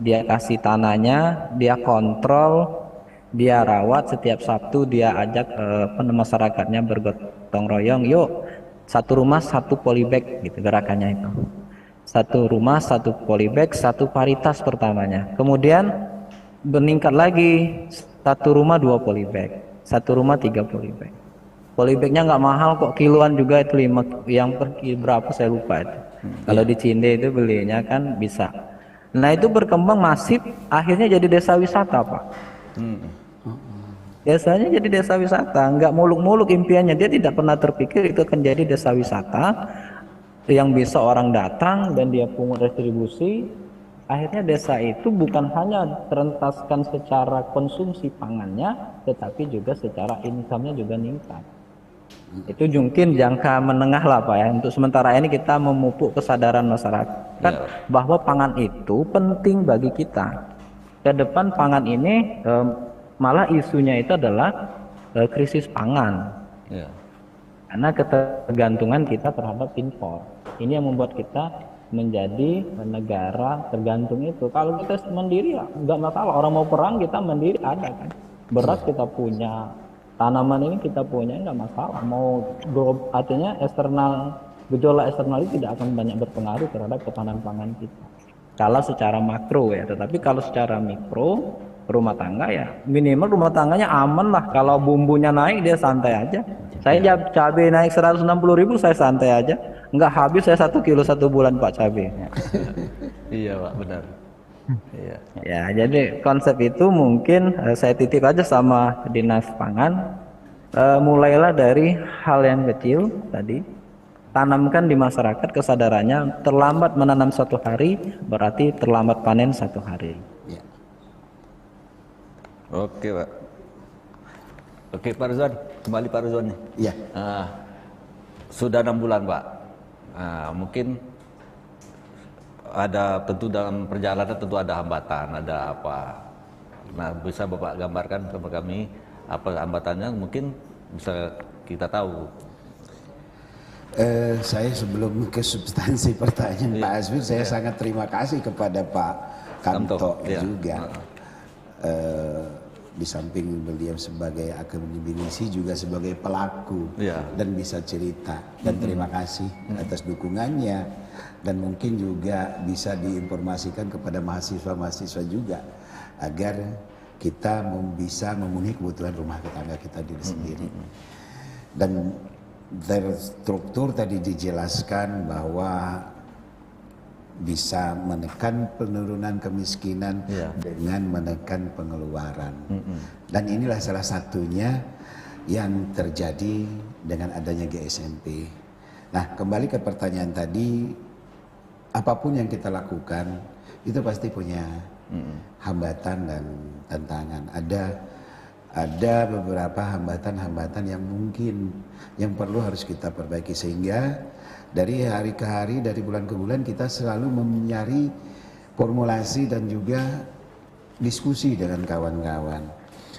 dia kasih tanahnya, dia kontrol, dia rawat. Setiap Sabtu dia ajak masyarakatnya bergotong royong, yuk satu rumah satu polybag gitu gerakannya itu. Satu rumah satu polybag, satu paritas pertamanya. Kemudian meningkat lagi, satu rumah 2 polybag, satu rumah 3 polybag. Polybagnya nggak mahal kok, kiloan juga itu 5, yang per berapa saya lupa itu. Kalau di Cinde itu belinya kan bisa. Nah itu berkembang masif, akhirnya jadi desa wisata Pak. Desanya jadi desa wisata, nggak muluk-muluk impiannya. Dia tidak pernah terpikir itu akan jadi desa wisata yang bisa orang datang dan dia pungut retribusi. Akhirnya desa itu bukan hanya terentaskan secara konsumsi pangannya, tetapi juga secara income-nya juga meningkat. Itu mungkin jangka menengah lah Pak ya. Untuk sementara ini kita memupuk kesadaran masyarakat bahwa pangan itu penting bagi kita. Ke depan pangan ini malah isunya itu adalah krisis pangan. Karena ketergantungan kita terhadap impor. Ini yang membuat kita menjadi negara tergantung itu. Kalau kita mandiri ya nggak masalah. Orang mau perang kita mandiri ada kan. Beras kita punya, tanaman ini kita punya, nggak masalah. Mau artinya gejolak eksternal itu tidak akan banyak berpengaruh terhadap ketahanan pangan kita. Kalau secara makro ya, tetapi kalau secara mikro rumah tangga ya minimal rumah tangganya aman lah. Kalau bumbunya naik dia santai aja. Saya cabai naik 160.000 saya santai aja. Nggak habis saya 1 kilo 1 bulan Pak cabai. Iya Pak, benar. Iya. Ya, jadi konsep itu mungkin saya titip aja sama Dinas Pangan. Mulailah dari hal yang kecil tadi. Tanamkan di masyarakat kesadarannya, terlambat menanam 1 hari berarti terlambat panen 1 hari. Ya. Oke Pak. Oke Pak Rizwan, kembali Pak Rizwan nih. Iya. Sudah 6 bulan Pak. Mungkin ada tentu dalam perjalanan tentu ada hambatan, ada apa. Nah bisa Bapak gambarkan kepada kami apa hambatannya, mungkin bisa kita tahu. Saya sebelum ke substansi pertanyaan Pak Aswin, saya sangat terima kasih kepada Pak Kamto juga. Di samping beliau sebagai akademisi juga sebagai pelaku dan bisa cerita, dan terima kasih atas dukungannya, dan mungkin juga bisa diinformasikan kepada mahasiswa-mahasiswa juga agar kita bisa memenuhi kebutuhan rumah tangga kita diri sendiri. Dan terstruktur tadi dijelaskan bahwa bisa menekan penurunan kemiskinan dengan menekan pengeluaran. Dan inilah salah satunya yang terjadi dengan adanya GSMP. Nah, kembali ke pertanyaan tadi, apapun yang kita lakukan itu pasti punya hambatan dan tantangan. Ada beberapa hambatan-hambatan yang mungkin yang perlu harus kita perbaiki, sehingga dari hari ke hari, dari bulan ke bulan kita selalu mencari formulasi dan juga diskusi dengan kawan-kawan.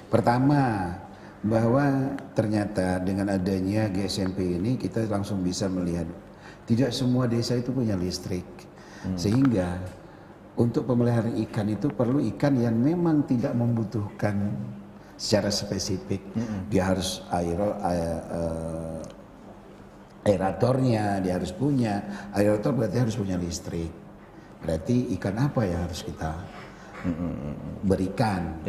Pertama, bahwa ternyata dengan adanya GSMP ini kita langsung bisa melihat tidak semua desa itu punya listrik. Sehingga untuk pemeliharaan ikan itu perlu ikan yang memang tidak membutuhkan secara spesifik. Dia harus aeratornya, dia harus punya. Aerator berarti harus punya listrik. Berarti ikan apa yang harus kita berikan?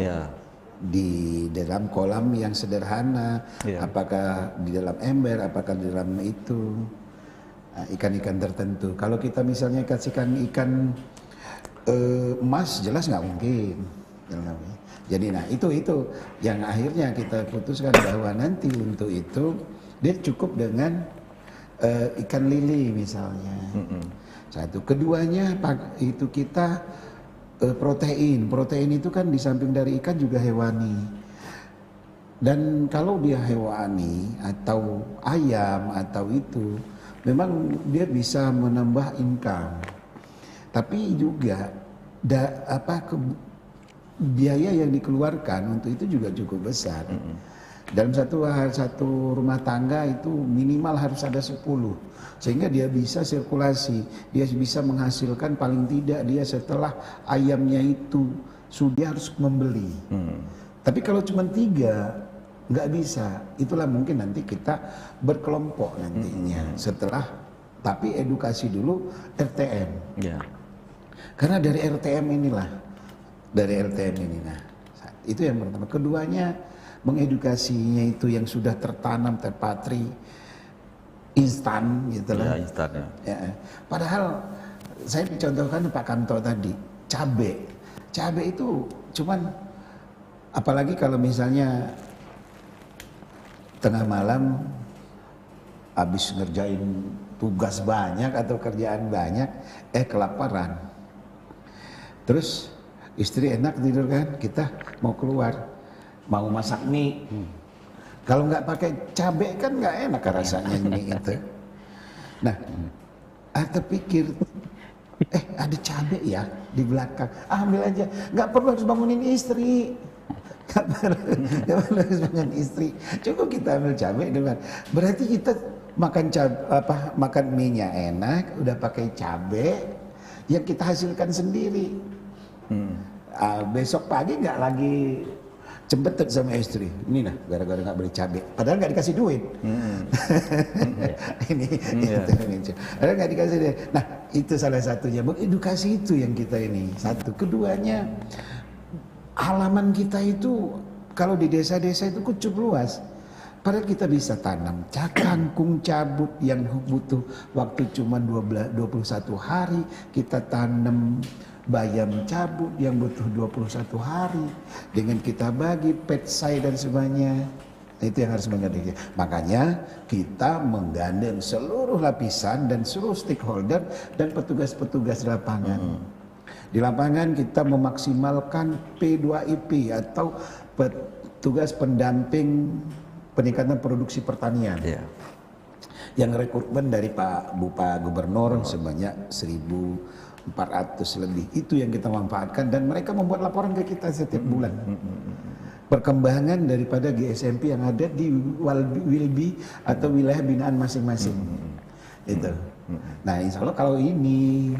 Di dalam kolam yang sederhana, apakah di dalam ember, apakah di dalam itu ikan-ikan tertentu. Kalau kita misalnya kasihkan ikan emas, jelas nggak mungkin. Jadi nah itu yang akhirnya kita putuskan bahwa nanti untuk itu dia cukup dengan ikan lili misalnya. Satu, keduanya itu kita protein itu kan di samping dari ikan juga hewani. Dan kalau dia hewani atau ayam atau itu, memang dia bisa menambah income. tapi juga biaya yang dikeluarkan untuk itu juga cukup besar. Dalam satu rumah tangga itu minimal harus ada 10, sehingga dia bisa sirkulasi, dia bisa menghasilkan paling tidak dia setelah ayamnya itu sudah harus membeli. Tapi kalau cuma 3 nggak bisa. Itulah mungkin nanti kita berkelompok nantinya setelah, tapi edukasi dulu RTM. Karena dari RTM inilah, nah itu yang pertama. Keduanya mengedukasinya itu yang sudah tertanam, terpatri, instan gitu lah. Instan ya. Padahal saya contohkan Pak Kanto tadi, cabe itu cuman, apalagi kalau misalnya tengah malam habis ngerjain tugas banyak atau kerjaan banyak, kelaparan. Terus istri enak tidur kan, kita mau keluar, mau masak mie. Kalau nggak pakai cabai kan nggak enak rasanya mie itu. Nah, terpikir, ada cabai ya di belakang, ambil aja, nggak perlu harus bangunin istri. Gak perlu harus bangun istri, cukup kita ambil cabai depan. Berarti kita makan mie-nya enak, udah pakai cabai yang kita hasilkan sendiri. Besok pagi nggak lagi cembetet sama istri, ini nah gara-gara nggak beli cabai, padahal nggak dikasih duit. Padahal nggak dikasih duit. Nah itu salah satunya, edukasi itu yang kita ini. Satu, keduanya, halaman kita itu kalau di desa-desa itu cukup luas. Padahal kita bisa tanam kangkung cabut yang butuh waktu cuma 21 hari. Kita tanam bayam cabut yang butuh 21 hari. Dengan kita bagi petsai dan sebagainya. Itu yang harus mengerti. Makanya kita menggandeng seluruh lapisan dan seluruh stakeholder dan petugas-petugas lapangan. Di lapangan kita memaksimalkan P2IP atau petugas pendamping peningkatan produksi pertanian. Yang rekrutmen dari Pak Gubernur sebanyak 1.400 lebih. Itu yang kita manfaatkan dan mereka membuat laporan ke kita setiap bulan. Perkembangan daripada GSMP yang ada di Wilby atau wilayah binaan masing-masing. Itu. Nah, insya Allah kalau ini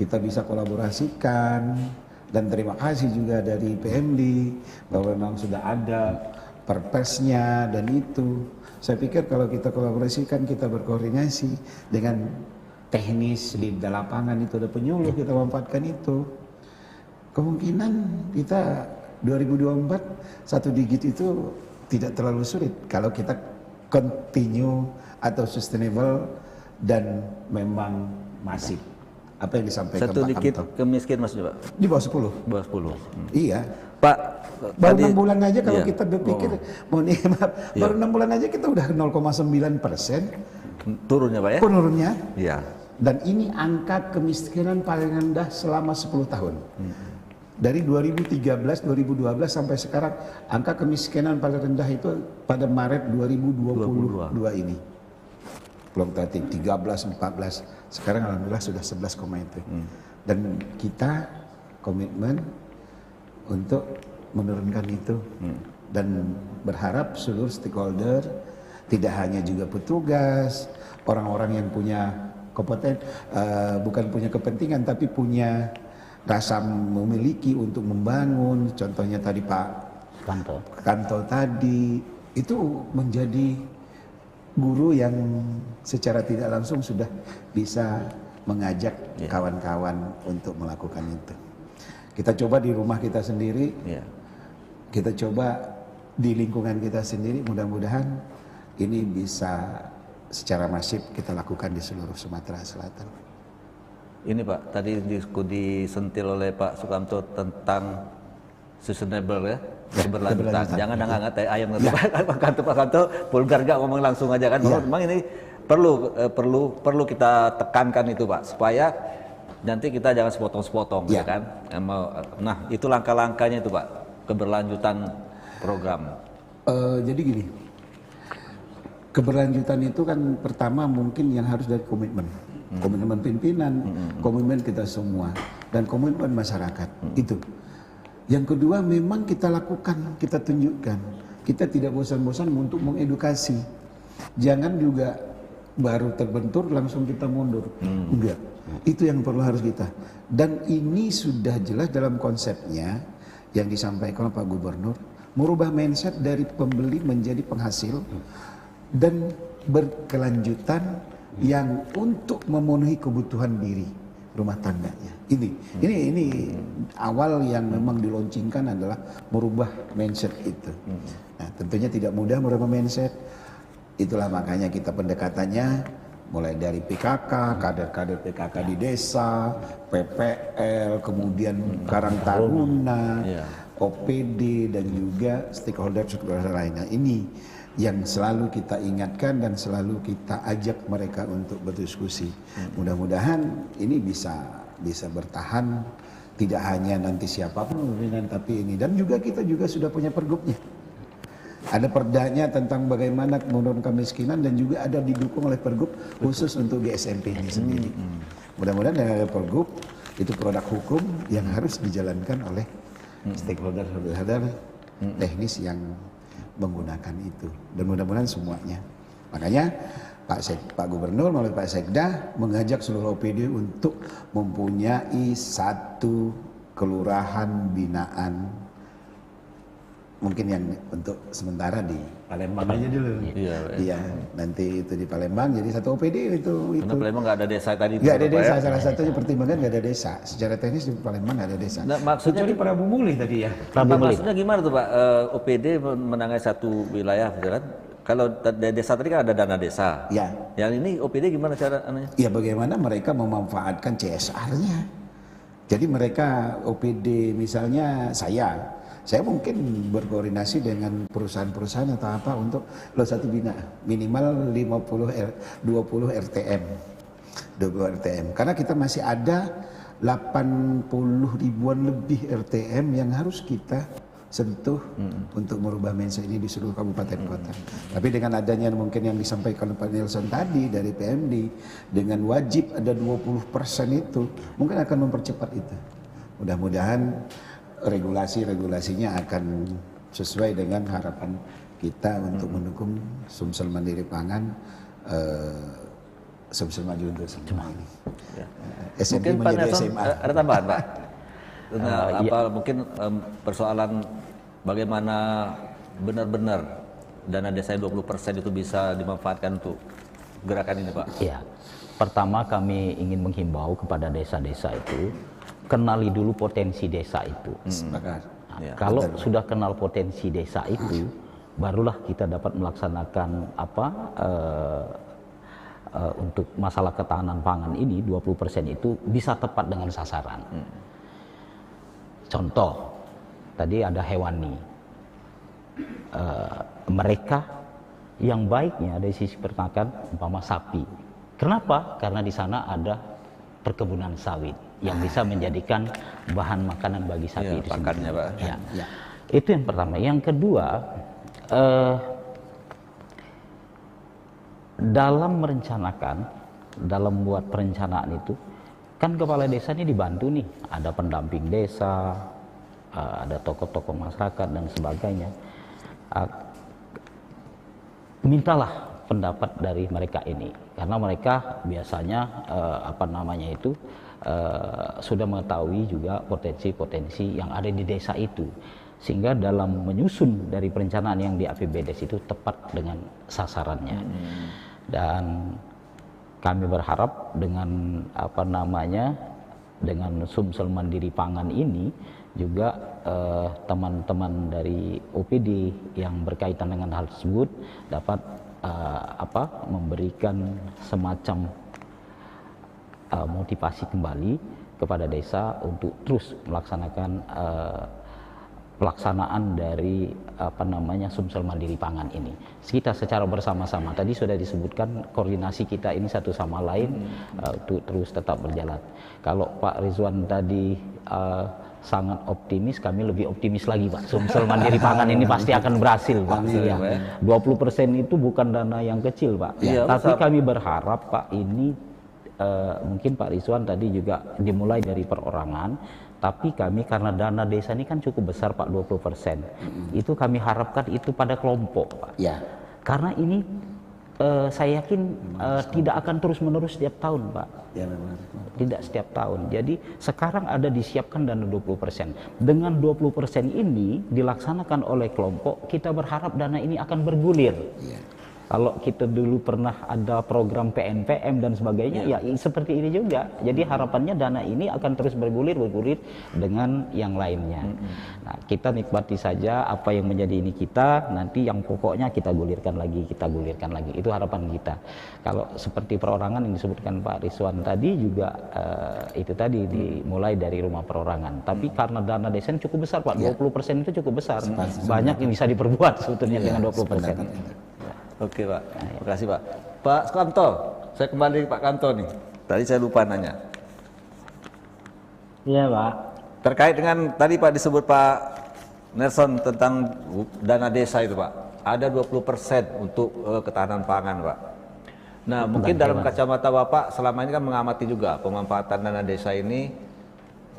kita bisa kolaborasikan, dan terima kasih juga dari PMD bahwa memang sudah ada perpesnya dan itu. Saya pikir kalau kita kolaborasikan, kita berkoordinasi dengan teknis di lapangan itu ada penyuluh, kita manfaatkan itu. Kemungkinan kita 2024 1 digit itu tidak terlalu sulit kalau kita continue atau sustainable dan memang masif. Apa yang disampaikan Satu Pak dikit Kanto? kemiskin maksudnya Pak? Di bawah 10. Bawah 10. Iya. Pak, Baru tadi 6 bulan aja kalau iya. kita berpikir, baru 6 bulan aja kita udah 0,9% turunnya Pak ya? penurunnya. Iya. Dan ini angka kemiskinan paling rendah selama 10 tahun. Dari 2013, 2012 sampai sekarang, angka kemiskinan paling rendah itu pada Maret 2022 ini. Belum tadi 13, 14, sekarang alhamdulillah sudah 11, itu. Dan kita komitmen untuk menurunkan itu dan berharap seluruh stakeholder, tidak hanya juga petugas, orang-orang yang punya kompeten, bukan punya kepentingan tapi punya rasa memiliki untuk membangun. Contohnya tadi Pak Kanto tadi itu menjadi guru yang secara tidak langsung sudah bisa mengajak kawan-kawan untuk melakukan itu. Kita coba di rumah kita sendiri, kita coba di lingkungan kita sendiri, mudah-mudahan ini bisa secara masif kita lakukan di seluruh Sumatera Selatan. Ini Pak, tadi disentil oleh Pak Sukamto tentang sustainable ya, keberlanjutan. Jangan hangat ayam Pak Kanto, vulgar gak ngomong langsung aja kan. Memang ini perlu kita tekankan itu Pak, supaya nanti kita jangan sepotong-sepotong ya kan. Nah, itu langkah-langkahnya itu Pak, keberlanjutan program. Jadi gini, keberlanjutan itu kan pertama mungkin yang harus dari komitmen. komitmen pimpinan, komitmen kita semua, dan komitmen masyarakat. Itu. Yang kedua memang kita lakukan, kita tunjukkan. Kita tidak bosan-bosan untuk mengedukasi. Jangan juga baru terbentur langsung kita mundur. Enggak. Itu yang perlu harus kita. Dan ini sudah jelas dalam konsepnya yang disampaikan oleh Pak Gubernur, merubah mindset dari pembeli menjadi penghasil dan berkelanjutan yang untuk memenuhi kebutuhan diri rumah tangganya. Ini awal yang memang dilaunchingkan adalah merubah mindset itu. Nah, tentunya tidak mudah merubah mindset. Itulah makanya kita pendekatannya mulai dari PKK, kader-kader PKK di desa, PPL, kemudian Karang Taruna, OPD, dan juga stakeholder lainnya. Ini yang selalu kita ingatkan dan selalu kita ajak mereka untuk berdiskusi. Mudah-mudahan ini bisa bertahan, tidak hanya nanti siapapun pimpinan, tapi ini. Dan juga kita juga sudah punya pergubnya. Ada perdanya tentang bagaimana menurunkan kemiskinan dan juga ada didukung oleh pergub khusus untuk GSMP ini sendiri. Mudah-mudahan dengan pergub itu produk hukum yang harus dijalankan oleh stakeholder teknis yang menggunakan itu. Dan mudah-mudahan semuanya. Makanya Pak Gubernur melalui Pak Sekda mengajak seluruh OPD untuk mempunyai satu kelurahan binaan. Mungkin yang untuk sementara di Palembang aja dulu. Iya, nanti itu di Palembang. Jadi satu OPD itu. Karena Palembang nggak ada desa tadi. Nggak ada desa. Salah satunya pertimbangan nggak ada desa. Secara teknis di Palembang nggak ada desa. Nah, maksudnya kecuali Prabu Mulih tadi ya. Maksudnya gimana tuh Pak? OPD menangani satu wilayah, gitu kan? Kalau desa tadi kan ada dana desa. Ya. Yang ini OPD gimana cara ananya? Ya bagaimana mereka memanfaatkan CSR-nya. Jadi mereka OPD misalnya saya mungkin berkoordinasi dengan perusahaan-perusahaan atau apa untuk satu bina minimal 20 RTM. Karena kita masih ada 80 ribuan lebih RTM yang harus kita sentuh untuk merubah mindset ini di seluruh kabupaten kota. Tapi dengan adanya mungkin yang disampaikan Pak Nelson tadi dari PMD, dengan wajib ada 20% itu, mungkin akan mempercepat itu. Mudah-mudahan regulasinya akan sesuai dengan harapan kita untuk mendukung Sumsel Mandiri Pangan, Sumsel Maju untuk semua ini. SMP Mungkin Pak menjadi Nelson SMA. ada tambahan Pak? Mungkin persoalan bagaimana benar-benar dana desa 20% itu bisa dimanfaatkan untuk gerakan ini Pak? Ya, pertama kami ingin menghimbau kepada desa-desa itu, kenali dulu potensi desa itu. Kalau sudah kenal potensi desa itu, barulah kita dapat melaksanakan untuk masalah ketahanan pangan ini 20% itu bisa tepat dengan sasaran. Contoh, tadi ada hewani. Mereka yang baiknya dari sisi peternakan umpama sapi. Kenapa? Karena di sana ada perkebunan sawit yang bisa menjadikan bahan makanan bagi sapi itu pakannya, Pak. Ya. Itu yang pertama. Yang kedua, dalam merencanakan, dalam membuat perencanaan itu, kan kepala desa ini dibantu nih, ada pendamping desa, ada tokoh-tokoh masyarakat dan sebagainya. Mintalah pendapat dari mereka ini, karena mereka biasanya sudah mengetahui juga potensi-potensi yang ada di desa itu, sehingga dalam menyusun dari perencanaan yang di APBDes itu tepat dengan sasarannya. Dan kami berharap dengan dengan Sumsel Mandiri Pangan ini juga teman-teman dari OPD yang berkaitan dengan hal tersebut dapat memberikan semacam motivasi kembali kepada desa untuk terus melaksanakan pelaksanaan dari Sumsel Mandiri Pangan ini. Kita secara bersama-sama, tadi sudah disebutkan koordinasi kita ini satu sama lain untuk terus tetap berjalan. Kalau Pak Rizwan tadi sangat optimis, kami lebih optimis lagi Pak. Sumsel Mandiri Pangan ini pasti akan berhasil Pak. Ya. 20% itu bukan dana yang kecil Pak. Tapi kami berharap Pak ini mungkin Pak Rizwan tadi juga dimulai dari perorangan, tapi kami karena dana desa ini kan cukup besar Pak, 20%. Itu kami harapkan itu pada kelompok Pak. Ya. Karena ini saya yakin tidak akan terus-menerus setiap tahun Pak. Ya memang. Tidak setiap tahun. Jadi sekarang ada disiapkan dana 20%. Dengan 20% ini dilaksanakan oleh kelompok, kita berharap dana ini akan bergulir. Ya. Kalau kita dulu pernah ada program PNPM dan sebagainya, ya seperti ini juga. Jadi harapannya dana ini akan terus bergulir dengan yang lainnya. Nah, kita nikmati saja apa yang menjadi ini kita, nanti yang pokoknya kita gulirkan lagi. Itu harapan kita. Kalau seperti perorangan yang disebutkan Pak Rizwan tadi juga itu tadi dimulai dari rumah perorangan. Tapi karena dana desa cukup besar Pak, 20% itu cukup besar. Banyak yang bisa diperbuat sebetulnya dengan 20%. Oke Pak, terima kasih Pak. Pak Sukamto, saya kembali Pak Kanto nih. Tadi saya lupa nanya. Iya Pak. Terkait dengan tadi Pak disebut Pak Nelson tentang dana desa itu Pak. Ada 20% untuk ketahanan pangan Pak. Nah mungkin dalam kacamata Bapak selama ini kan mengamati juga pemanfaatan dana desa ini,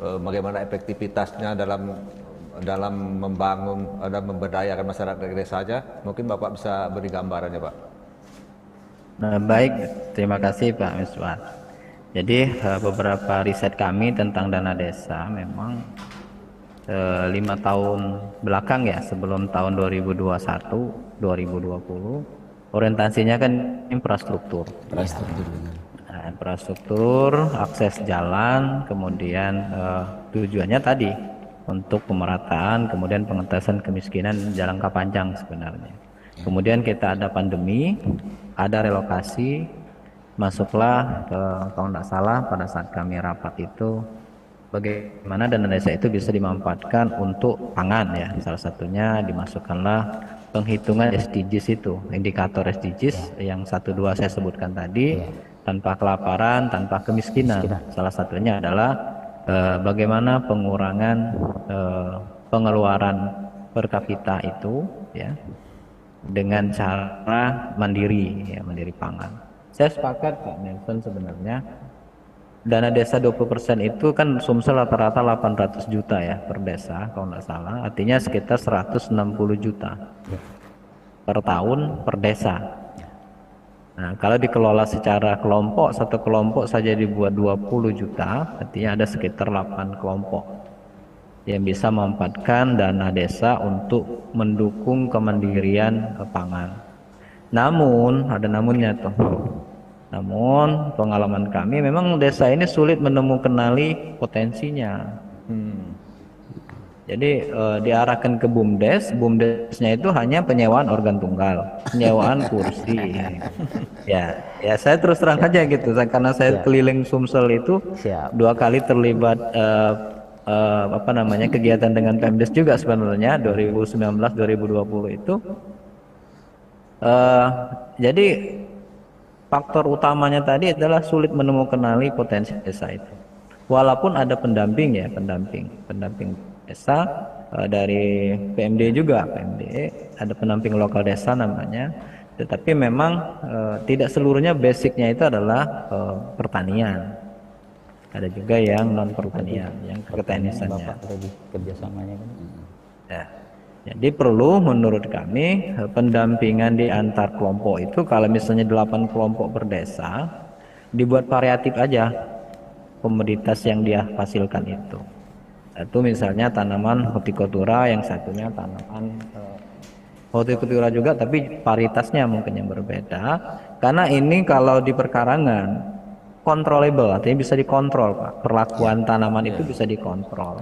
bagaimana efektivitasnya dalam membangun dan memberdayakan masyarakat desa saja, mungkin Bapak bisa beri gambarannya Pak. Nah, baik, terima kasih Pak Miswar. Jadi beberapa riset kami tentang dana desa memang 5 tahun belakang ya, sebelum tahun 2021, 2020, orientasinya kan infrastruktur. Nah, infrastruktur, akses jalan, kemudian tujuannya tadi untuk pemerataan, kemudian pengentasan kemiskinan jangka panjang sebenarnya. Kemudian kita ada pandemi, ada relokasi, masuklah kalau tidak salah pada saat kami rapat itu bagaimana dana desa itu bisa dimanfaatkan untuk pangan ya. Salah satunya dimasukkanlah penghitungan SDGs itu, indikator SDGs yang 1-2 saya sebutkan tadi, tanpa kelaparan, tanpa kemiskinan. Salah satunya adalah bagaimana pengurangan pengeluaran per kapita itu ya dengan cara mandiri ya, mandiri pangan. Saya sepakat Pak Nelson, sebenarnya dana desa 20% itu kan Sumsel rata-rata 800 juta ya per desa kalau nggak salah, artinya sekitar 160 juta per tahun per desa. Nah, kalau dikelola secara kelompok, satu kelompok saja dibuat 20 juta, artinya ada sekitar 8 kelompok yang bisa memanfaatkan dana desa untuk mendukung kemandirian pangan. Namun, ada namunnya tuh. Namun, pengalaman kami memang desa ini sulit menemukan potensinya. Jadi diarahkan ke BUMDes, BUMDesnya itu hanya penyewaan organ tunggal, penyewaan kursi. Ya saya terus terang aja gitu, karena saya keliling Sumsel itu 2 kali terlibat kegiatan dengan Pemdes juga sebenarnya 2019-2020 itu. Jadi faktor utamanya tadi adalah sulit menemukan potensi desa itu. Walaupun ada pendamping desa dari PMD juga, ada pendamping lokal desa namanya, tetapi memang tidak seluruhnya basicnya itu adalah pertanian. Ada juga yang non pertanian, yang keteknisannya. Kerjasamanya kan. Ya. Jadi perlu menurut kami pendampingan di antar kelompok itu, kalau misalnya 8 kelompok per desa, dibuat variatif aja komoditas yang dia hasilkan itu. Itu misalnya tanaman hortikultura, yang satunya tanaman hortikultura juga tapi varietasnya mungkin yang berbeda, karena ini kalau di perkarangan controllable, artinya bisa dikontrol Pak, perlakuan tanaman itu bisa dikontrol.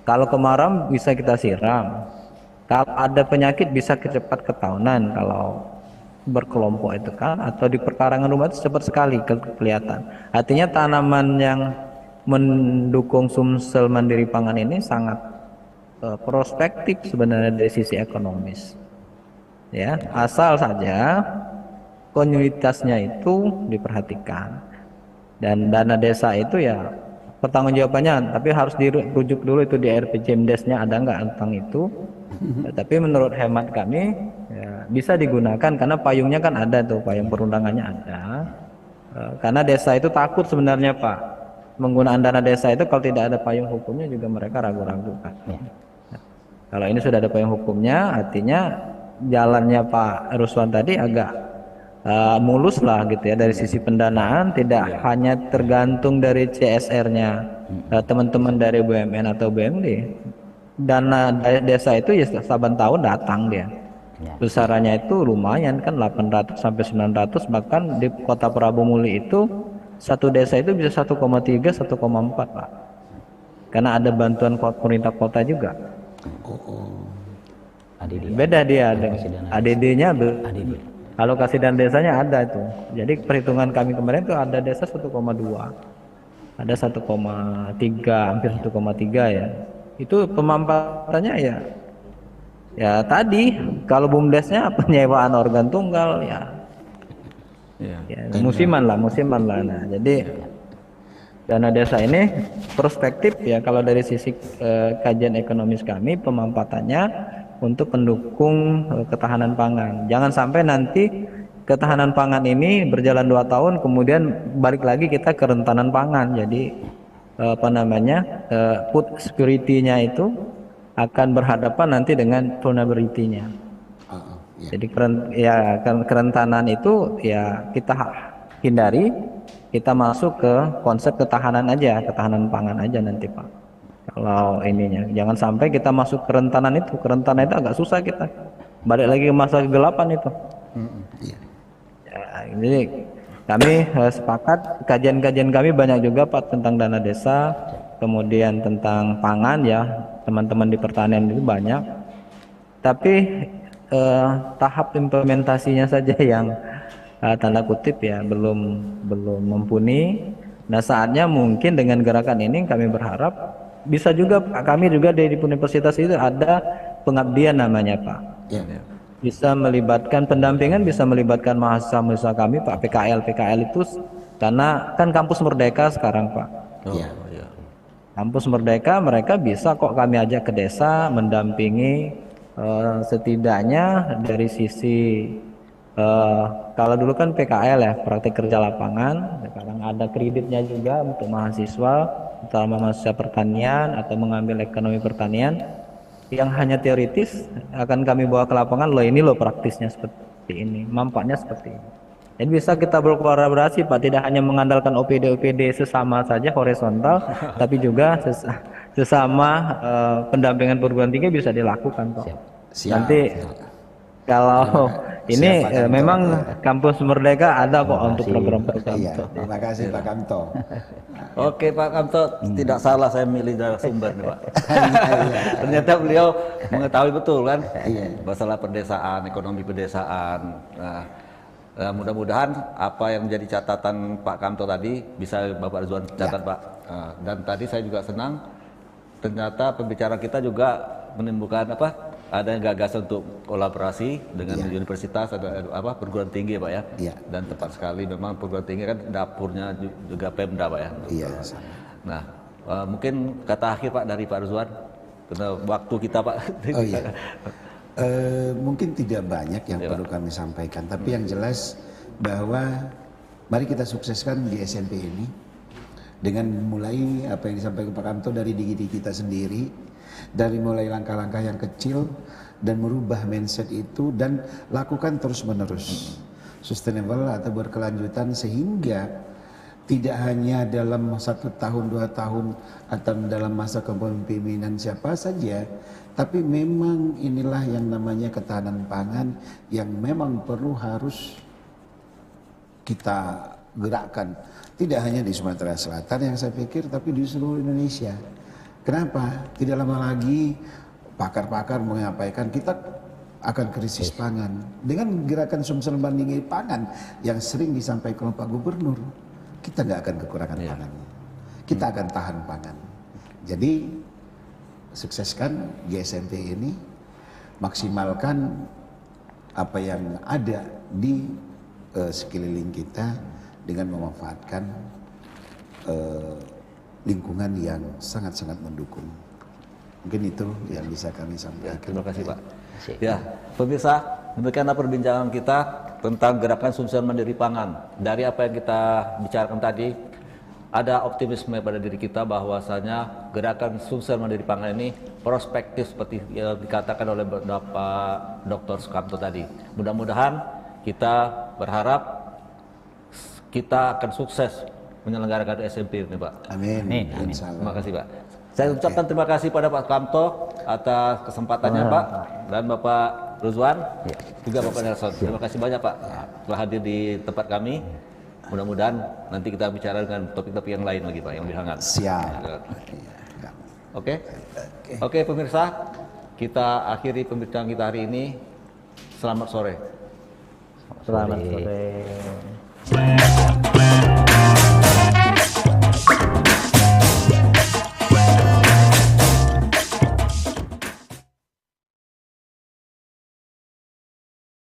Kalau kemarau bisa kita siram, kalau ada penyakit bisa cepat ketahuan kalau berkelompok itu kan, atau di perkarangan rumah itu cepat sekali kelihatan. Artinya tanaman yang mendukung Sumsel mandiri pangan ini sangat prospektif sebenarnya dari sisi ekonomis. Ya, asal saja kontinuitasnya itu diperhatikan. Dan dana desa itu ya pertanggungjawabannya, tapi harus dirujuk dulu itu di RPJMDes-nya ada nggak tentang itu. Tapi menurut hemat kami ya, bisa digunakan karena payungnya kan ada tuh, payung perundangannya ada. Karena desa itu takut sebenarnya Pak, penggunaan dana desa itu kalau tidak ada payung hukumnya juga mereka ragu-ragu Pak. Kalau ini sudah ada payung hukumnya, artinya jalannya Pak Ruswan tadi agak mulus lah gitu ya, dari sisi pendanaan tidak hanya tergantung dari CSR-nya teman-teman dari BUMN atau BUMD. Dana desa itu ya saban tahun datang dia. Besarannya itu lumayan kan, 800 sampai 900, bahkan di Kota Prabu Muli itu satu desa itu bisa 1,3 1,4 Pak. Karena ada bantuan pemerintah kota juga. Beda dia, ADD-nya alokasi dan desanya ada itu. Jadi perhitungan kami kemarin itu ada desa 1,2, ada 1,3, hampir 1,3 ya. Itu pemamparannya ya tadi kalau BUMDesnya penyewaan organ tunggal ya musiman lah. Nah, jadi dana desa ini prospektif ya, kalau dari sisi kajian ekonomis kami pemampatannya untuk pendukung ketahanan pangan. Jangan sampai nanti ketahanan pangan ini berjalan 2 tahun kemudian balik lagi kita kerentanan pangan. Jadi food security-nya itu akan berhadapan nanti dengan vulnerability-nya. Jadi kerentanan itu ya kita hindari, kita masuk ke konsep ketahanan pangan aja nanti Pak. Kalau ininya jangan sampai kita masuk kerentanan itu agak susah, kita balik lagi ke masa kegelapan itu. Ya, jadi kami sepakat, kajian-kajian kami banyak juga Pak tentang dana desa, kemudian tentang pangan ya, teman-teman di pertanian itu banyak, tapi tahap implementasinya saja yang tanda kutip ya belum mumpuni. Nah saatnya mungkin dengan gerakan ini kami berharap bisa juga, kami juga di universitas itu ada pengabdian namanya Pak. Bisa melibatkan pendampingan, bisa melibatkan mahasiswa kami Pak, PKL itu karena kan kampus merdeka sekarang Pak. Kampus merdeka mereka bisa kok kami ajak ke desa mendampingi, setidaknya dari sisi kalau dulu kan PKL ya, praktik kerja lapangan, sekarang ada kreditnya juga untuk mahasiswa, terutama mahasiswa pertanian atau mengambil ekonomi pertanian yang hanya teoritis akan kami bawa ke lapangan. Ini praktisnya seperti ini, manfaatnya seperti ini. Jadi bisa kita berkolaborasi Pak, tidak hanya mengandalkan OPD sesama saja horizontal, tapi juga sesama pendampingan perguruan tinggi bisa dilakukan Pak. Nanti kalau ini memang kampus merdeka ada kok untuk program-program. Terima kasih Pak Kamto. Oke Pak Kamto, tidak salah saya milih narasumber nih Pak. Ternyata beliau mengetahui betul kan masalah pedesaan, ekonomi pedesaan. Nah, mudah-mudahan apa yang menjadi catatan Pak Kamto tadi bisa Bapak Rizwan catat Pak. Dan tadi saya juga senang ternyata pembicara kita juga menimbulkan ada gagasan untuk kolaborasi dengan universitas atau perguruan tinggi Pak ya. Dan tepat sekali memang perguruan tinggi kan dapurnya juga Pemda Pak ya. Nah, mungkin kata akhir Pak dari Pak Rizwan, karena waktu kita Pak. Mungkin tidak banyak yang perlu kami sampaikan, tapi yang jelas bahwa mari kita sukseskan di SMP ini dengan mulai apa yang disampaikan Pak Kamto dari diri kita sendiri, dari mulai langkah-langkah yang kecil dan merubah mindset itu dan lakukan terus-menerus sustainable atau berkelanjutan, sehingga tidak hanya dalam 1 tahun 2 tahun atau dalam masa kepemimpinan siapa saja, tapi memang inilah yang namanya ketahanan pangan yang memang perlu harus kita gerakkan, tidak hanya di Sumatera Selatan yang saya pikir, tapi di seluruh Indonesia. Kenapa? Tidak lama lagi pakar-pakar menyampaikan kita akan krisis pangan. Dengan gerakan Sumsel Banding Pangan yang sering disampaikan Pak Gubernur, kita nggak akan kekurangan pangan. Kita akan tahan pangan. Jadi sukseskan GSMP ini, maksimalkan apa yang ada di sekeliling kita dengan memanfaatkan lingkungan yang sangat-sangat mendukung. Mungkin itu yang bisa kami sampaikan. Terima kasih Pak. Ya, pemirsa, demikianlah perbincangan kita tentang gerakan Sumsel Mandiri Pangan. Dari apa yang kita bicarakan tadi, ada optimisme pada diri kita bahwasanya gerakan Sumsel Mandiri Pangan ini prospektif seperti yang dikatakan oleh Bapak Dr. Sukamto tadi. Mudah-mudahan kita berharap kita akan sukses menyelenggarakan SMP ini, Pak. Amin. Amin. Insya Allah. Terima kasih, Pak. Saya ucapkan terima kasih pada Pak Sukamto atas kesempatannya, Pak, dan Bapak Ruzwan, juga Bapak Nelson. Terima kasih banyak, Pak, telah hadir di tempat kami. Mudah-mudahan nanti kita bicara dengan topik-topik yang lain lagi, Pak, yang lebih hangat. Siap. Oke? Oke, pemirsa, kita akhiri pembicaraan kita hari ini. Selamat sore. Selamat sore.